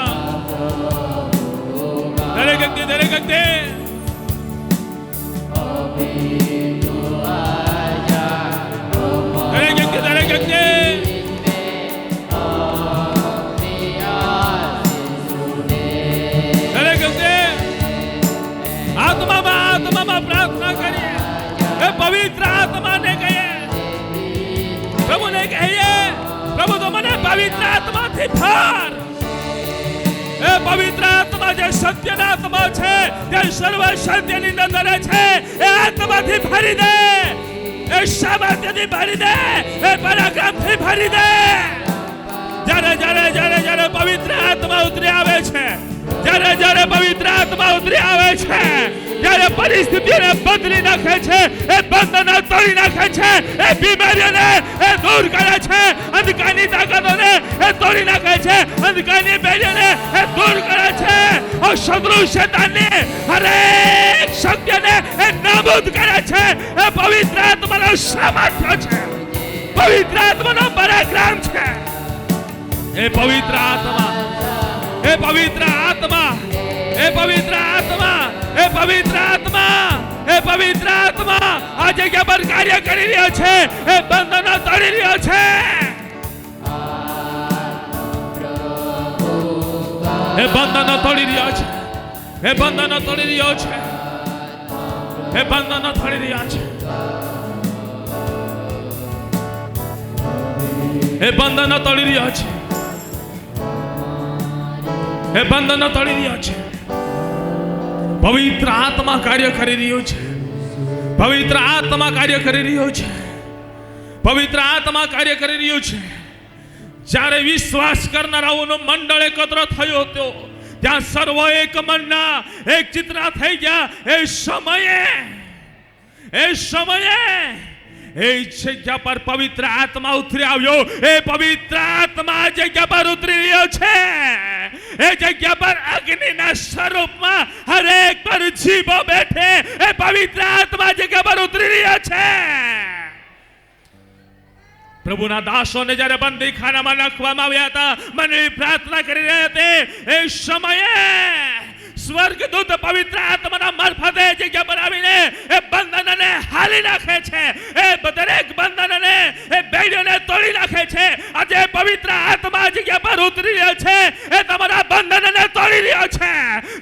દરેક વ્યક્તિ દરેક વ્યક્તિ આત્મામાં પ્રાર્થના કરીએ. એ પવિત્ર આત્માને કહીએ, પ્રભુને કહીએ, પ્રભુ તો મને પવિત્ર આત્માથી ભર. એ પવિત્ર આત્મા જે સત્યના આત્મા છે, જે સર્વ સત્યની અંદર છે, એ આત્માથી ભરી દે. એ સામર્થ્યથી ભરી દે. એ પરાક્રમથી ભરી દે. જ્યારે પવિત્ર આત્મા ઉતરી આવે છે, જ્યારે પવિત્ર આત્મા ઉતરી આવે છે, જ્યારે પરિસ્થિતિને બદલી નાખે છે, એ બંધનો તોડી નાખે છે, એ બીમારીઓને એ દૂર કરે છે, અંધકારની તાકાતોને એ તોડી નાખે છે, અંધકારની બેડીઓને એ દૂર કરે છે, શત્રુ શૈતાનની હરેક શક્તિને એ નાબૂદ કરે છે. એ પવિત્ર આત્માનો સામર્થ્ય છે, પવિત્ર આત્માનો પરાક્રમ છે. એ પવિત્ર આત્મા, એ પવિત્ર આત્મા, એ પવિત્ર આત્મા, એ પવિત્ર આત્મા, એ પવિત્ર આત્મા આ જગ્યા પર કાર્ય કરી રહ્યો છે. એ બંધનો તોડી રહ્યો છે. એ બંધનો તોડી રહ્યો છે. એ બંધનો તોડી રહ્યો છે. એ બંધનો તોડી રહ્યા છે. એ બંધનો તોડી રહ્યો છે. એ બંધનો તોડી રહ્યો છે. પવિત્ર આત્મા કાર્ય કરી રહ્યો છે. પવિત્ર આત્મા કાર્ય કરી રહ્યો છે. પવિત્ર આત્મા કાર્ય કરી રહ્યો છે. જ્યારે વિશ્વાસ કરનારાઓનો મંડળ એકત્ર થયો હતો, ત્યાં સર્વ એક મનના એક ચિત્રા થઈ ગયા. એ સમયે એ જગ્યા પર પવિત્ર આત્મા ઉતરી આવ્યો. એ પવિત્ર આત્મા જગ્યા પર ઉતરી રહ્યો છે. એ જગ્યા પર અગ્નિના સ્વરૂપમાં હરેક પર જીવો બેઠે. એ પવિત્ર આત્મા જગ્યા પર ઉતરી રહ્યો છે. પ્રભુના દાસોને જ્યારે બંદી ખાનામાં નાખવામાં આવ્યા હતા, મને પ્રાર્થના કરી રહ્યા હતા, એ સમયે સ્વર્ગદૂત પવિત્ર આત્માના મારફતે જગ્યા પર આવીને એ બંધનને હાલી નાખે છે, એ દરેક બંધનને એ બેડીઓને તોડી નાખે છે. આજે પવિત્ર આત્મા જગ્યા પર ઉતરી રહ્યો છે, એ તમારા બંધનને તોડી રહ્યો છે,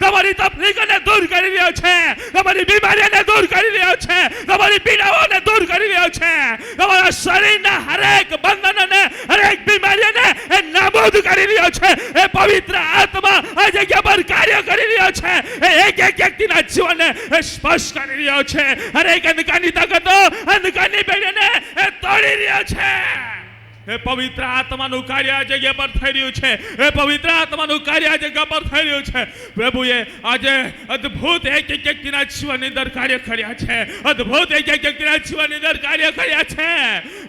તમારી તકલીફોને દૂર કરી રહ્યો છે, તમારી બીમારીઓને દૂર કરી રહ્યો છે, તમારી પીડાઓને દૂર કરી રહ્યો છે, તમારા શરીરના હરેક બંધનને હરેક બીમારીઓને એ નાબૂદ કરી રહ્યો છે. એ પવિત્ર આત્મા આ જગ્યા પર કાર્ય કરી રહ્યો છે, એક એક વ્યક્તિના જીવનને સ્પર્શ કરી રહ્યો છે, હરેક અંધકારની તાકાતો અંધકારની બેડીને તોડી રહ્યો છે. એ પવિત્ર આત્માનું કાર્ય આ જગ્યા પર થઈ રહ્યું છે, એ પવિત્ર આત્માનું કાર્ય આ જગ્યા પર થઈ રહ્યું છે. પ્રભુએ આજે અદ્ભુત એક એક વ્યક્તિના જીવનની અંદર કાર્ય કર્યા છે, અદ્ભુત એક એક વ્યક્તિના જીવનની અંદર કાર્ય કર્યા છે.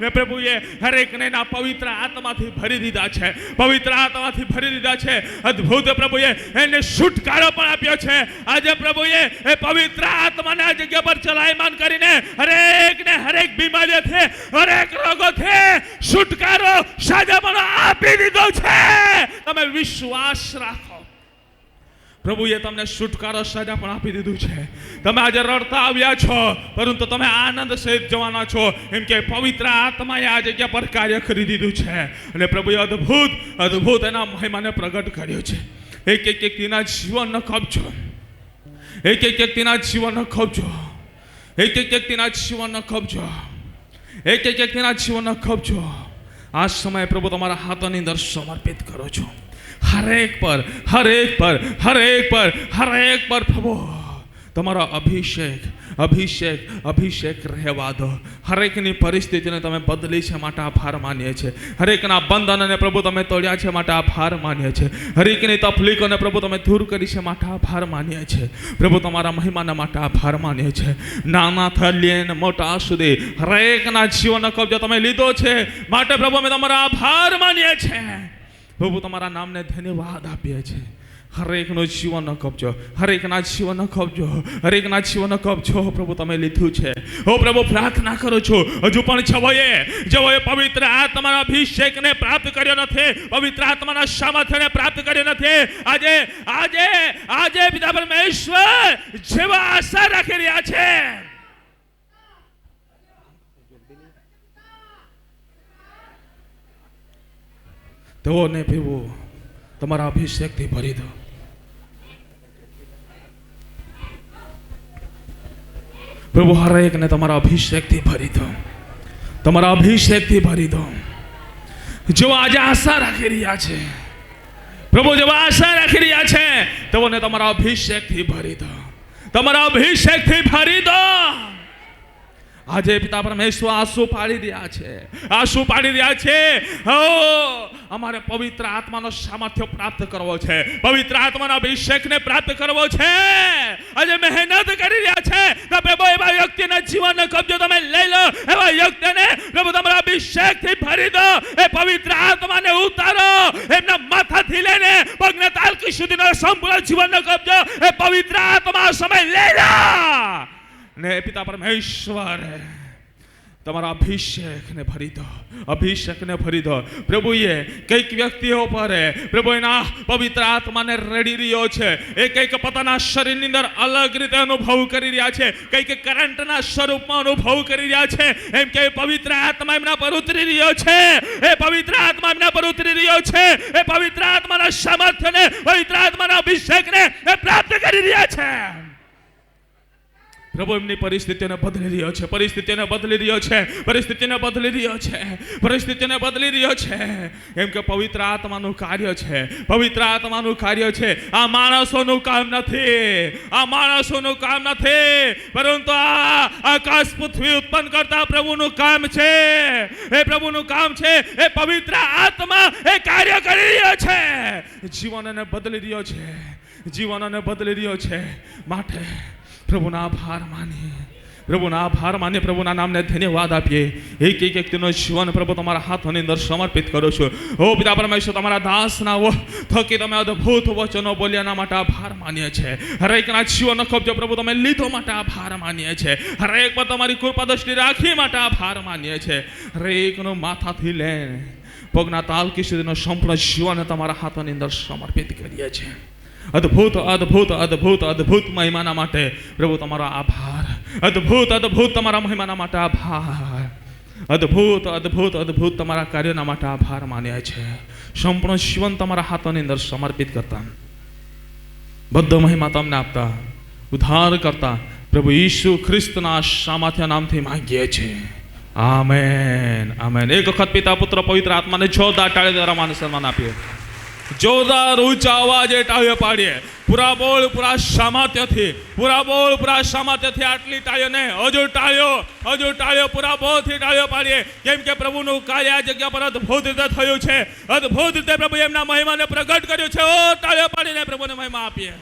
ને પ્રભુએ હરેકને ના પવિત્ર આત્માથી ભરી દીધા છે, પવિત્ર આત્માથી ભરી દીધા છે. અદ્ભુત પ્રભુએ એને છુટકારો પણ આપ્યો છે. આજે પ્રભુએ એ પવિત્ર આત્માને આ જગ્યા પર ચલાયમાન કરીને હરેકને હરેક બીમારીઓથી હરેક રોગોથી છુટકારો સાજાપણો આપી દીધો છે. તમે વિશ્વાસ રાખો, પ્રભુએ તમને છુટકારો સાજા પણ આપી દીધું છે. તમે આજે રડતા આવ્યા છો, પરંતુ તમે આનંદ સહિત જવાના છો, એમ કે પવિત્ર આત્માએ આ જગ્યા પર કાર્ય કરી દીધું છે. અને પ્રભુએ અદ્ભુત અદ્ભુત એના મહિમાને પ્રગટ કર્યો છે. એક એક વ્યક્તિના જીવનનો કબજો, એક એક વ્યક્તિના જીવનનો કબજો, એક એક વ્યક્તિના જીવનનો કબજો, એક એક વ્યક્તિના જીવનનો કબજો આ સમયે પ્રભુ તમારા હાથોની અંદર સમર્પિત કરો છો. હરેક પર હરેક પર હરેક પર હરેક પર પ્રભુ તમારો અભિષેક અભિષેક અભિષેક રહેવા દો. હરેકની પરિસ્થિતિને તમે બદલી છે માટે આભાર માનીએ છીએ. હરેકના બંધનને પ્રભુ તમે તોડ્યા છે માટે આભાર માનીએ છીએ. હરેકની તકલીફોને પ્રભુ તમે દૂર કરી છે માટે આભાર માનીએ છીએ. પ્રભુ તમારા મહિમાના માટે આભાર માનીએ છીએ. નાનાથી લઈને મોટા સુધી હરેકના જીવનનો કબજો તમે લીધો છે માટે પ્રભુ અમે તમારા આભાર માનીએ છીએ. પ્રભુ તમારા નામને ધન્યવાદ આપીએ છીએ. હરેકનો જીવનનો કબજો, હરેકના જીવનનો કબજો, હરેકના જીવનનો કબજો પ્રભુ તમે લીધું છે. ઓ પ્રભુ પ્રાર્થના કરું છું, હજુ પણ જેઓએ પવિત્ર આત્માના અભિષેકને પ્રાપ્ત કર્યો નથી, પવિત્ર આત્માના સામર્થ્યને પ્રાપ્ત કર્યો નથી, આજે આજે આજે પિતા પરમેશ્વર જેવા આશા રાખી રહ્યા છે, તેઓને પ્રભુ તમારા અભિષેકથી ભરી દો. પ્રભુ હરેકને તમારા અભિષેકથી ભરી દો, તમારા અભિષેકથી ભરી દો. જો આજે આશા રાખી રહ્યા છે, પ્રભુ જેવા આશા રાખી રહ્યા છે, તેઓને તમારા અભિષેકથી ભરી દો, તમારા અભિષેકથી ભરી દો. આજે પિતા પરમેશ્વર આંસુ પાડી રહ્યા છે, આંસુ પાડી રહ્યા છે. અમારે પવિત્ર આત્માનો સામર્થ્ય પ્રાપ્ત કરવો છે, પવિત્ર આત્માના અભિષેકને પ્રાપ્ત કરવો છે. આજે મહેનત કરી રહ્યા છે તો પ્રભુ એવા વ્યક્તિના જીવનનો કબજો તમે લઈ લો, એવા વ્યક્તિને પ્રભુ તમારા અભિષેકથી ભરી દો. એ પવિત્ર આત્માને ઉતારો, એમના માથાથી લઈને પગના તાલકી સુધીનો સંપૂર્ણ જીવનનો કબજો એ પવિત્ર આત્મા સમય લઈ લો. ને પિતા પરમેશ્વર તમારા અભિષેકને ભરી દો, અભિષેકને ભરી દો. પ્રભુએ કઈક વ્યક્તિઓ પર પ્રભુ એના પવિત્ર આત્માને રડી રહ્યો છે. એક પોતાના શરીરની અંદર અલગ રીતે અનુભવ કરી રહ્યા છે, કઈક કરંટના સ્વરૂપમાં અનુભવ કરી રહ્યા છે. એમ કે પવિત્ર આત્મા એમના પર ઉતરી રહ્યો છે, એ પવિત્ર આત્મા એમના પર ઉતરી રહ્યો છે, એ પવિત્ર આત્માના સામર્થ્યને, પવિત્ર આત્માના અભિષેકને એ પ્રાપ્ત કરી રહ્યા છે. પ્રભુ એમની પરિસ્થિતિને બદલી રહ્યો છે, પરિસ્થિતિને બદલી રહ્યો છે, પરિસ્થિતિને બદલી રહ્યો છે, પરિસ્થિતિને બદલી રહ્યો છે. એમ કે પવિત્ર આત્માનું કાર્ય છે, પવિત્ર આત્માનું કાર્ય છે. આ માણસોનું કામ નથી, આ માણસોનું કામ નથી, પરંતુ આ આકાશ પૃથ્વી ઉત્પન્ન કરતા પ્રભુનું કામ છે. એ પ્રભુનું કામ છે. એ પવિત્ર આત્મા એ કાર્ય કરી રહ્યો છે, જીવનને બદલી રહ્યો છે, જીવનને બદલી રહ્યો છે. માટે પ્રભુના આભાર માનીએ, પ્રભુના આભાર માનીએ, પ્રભુના નામને ધન્યવાદ આપીએ. એક એક વ્યક્તિનું જીવન પ્રભુ તમારા હાથોની અંદર સમર્પિત કરો છો. ઓ પિતા પરમેશ્વર, તમારા દાસના થકી તમે અદ્ભુત વચનો બોલ્યાના માટે આભાર માનીએ છીએ. હરેકના જીવનનો કબજો પ્રભુ તમે લીધો માટે આભાર માનીએ છીએ. હરેક પર તમારી કૃપા દ્રષ્ટિ રાખી માટે આભાર માનીએ છીએ. હરેકનું માથાથી લઈને પગના તાલકી સુધીનો સંપૂર્ણ જીવન તમારા હાથોની અંદર સમર્પિત કરીએ છીએ. અદ્ભુત અદ્ભુત અદ્ભુત અદ્ભુત મહિમાના માટે પ્રભુ તમારો આભાર. અદ્ભુત અદ્ભુત તમારા મહિમાના માટે આભાર. અદ્ભુત અદ્ભુત અદ્ભુત તમારા કાર્યના માટે આભાર માન્યા છે. સંપૂર્ણ જીવન તમારા હાથોની અંદર સમર્પિત કરતા, બધો મહિમા તમને આપતા, ઉદ્ધાર કરતા પ્રભુ ઈસુ ખ્રિસ્તના સામર્થ્ય નામથી માંગીએ છીએ. Amen, amen. એક વખત પિતા પુત્ર પવિત્ર આત્માને જોરદાર તાળી દ્વારા માન સન્માન આપીએ. જોરદાર ઊંચા અવાજે તાળીઓ પાડીએ. પૂરા બોલ, પૂરા સામર્થ્યથી, પૂરા બોલ, પૂરા સામર્થ્યથી. આટલી તાળીઓ નહીં, હજુ તાળીઓ પૂરા બોલથી તાળીઓ પાડીએ. કેમ કે પ્રભુનું કાર્ય આ જગ્યા પર અદ્ભુત રીતે થયું છે. અદ્ભુત રીતે પ્રભુ એમના મહિમાને પ્રગટ કર્યું છે. ઓ તાળીઓ પાડીને પ્રભુને મહિમા આપીએ.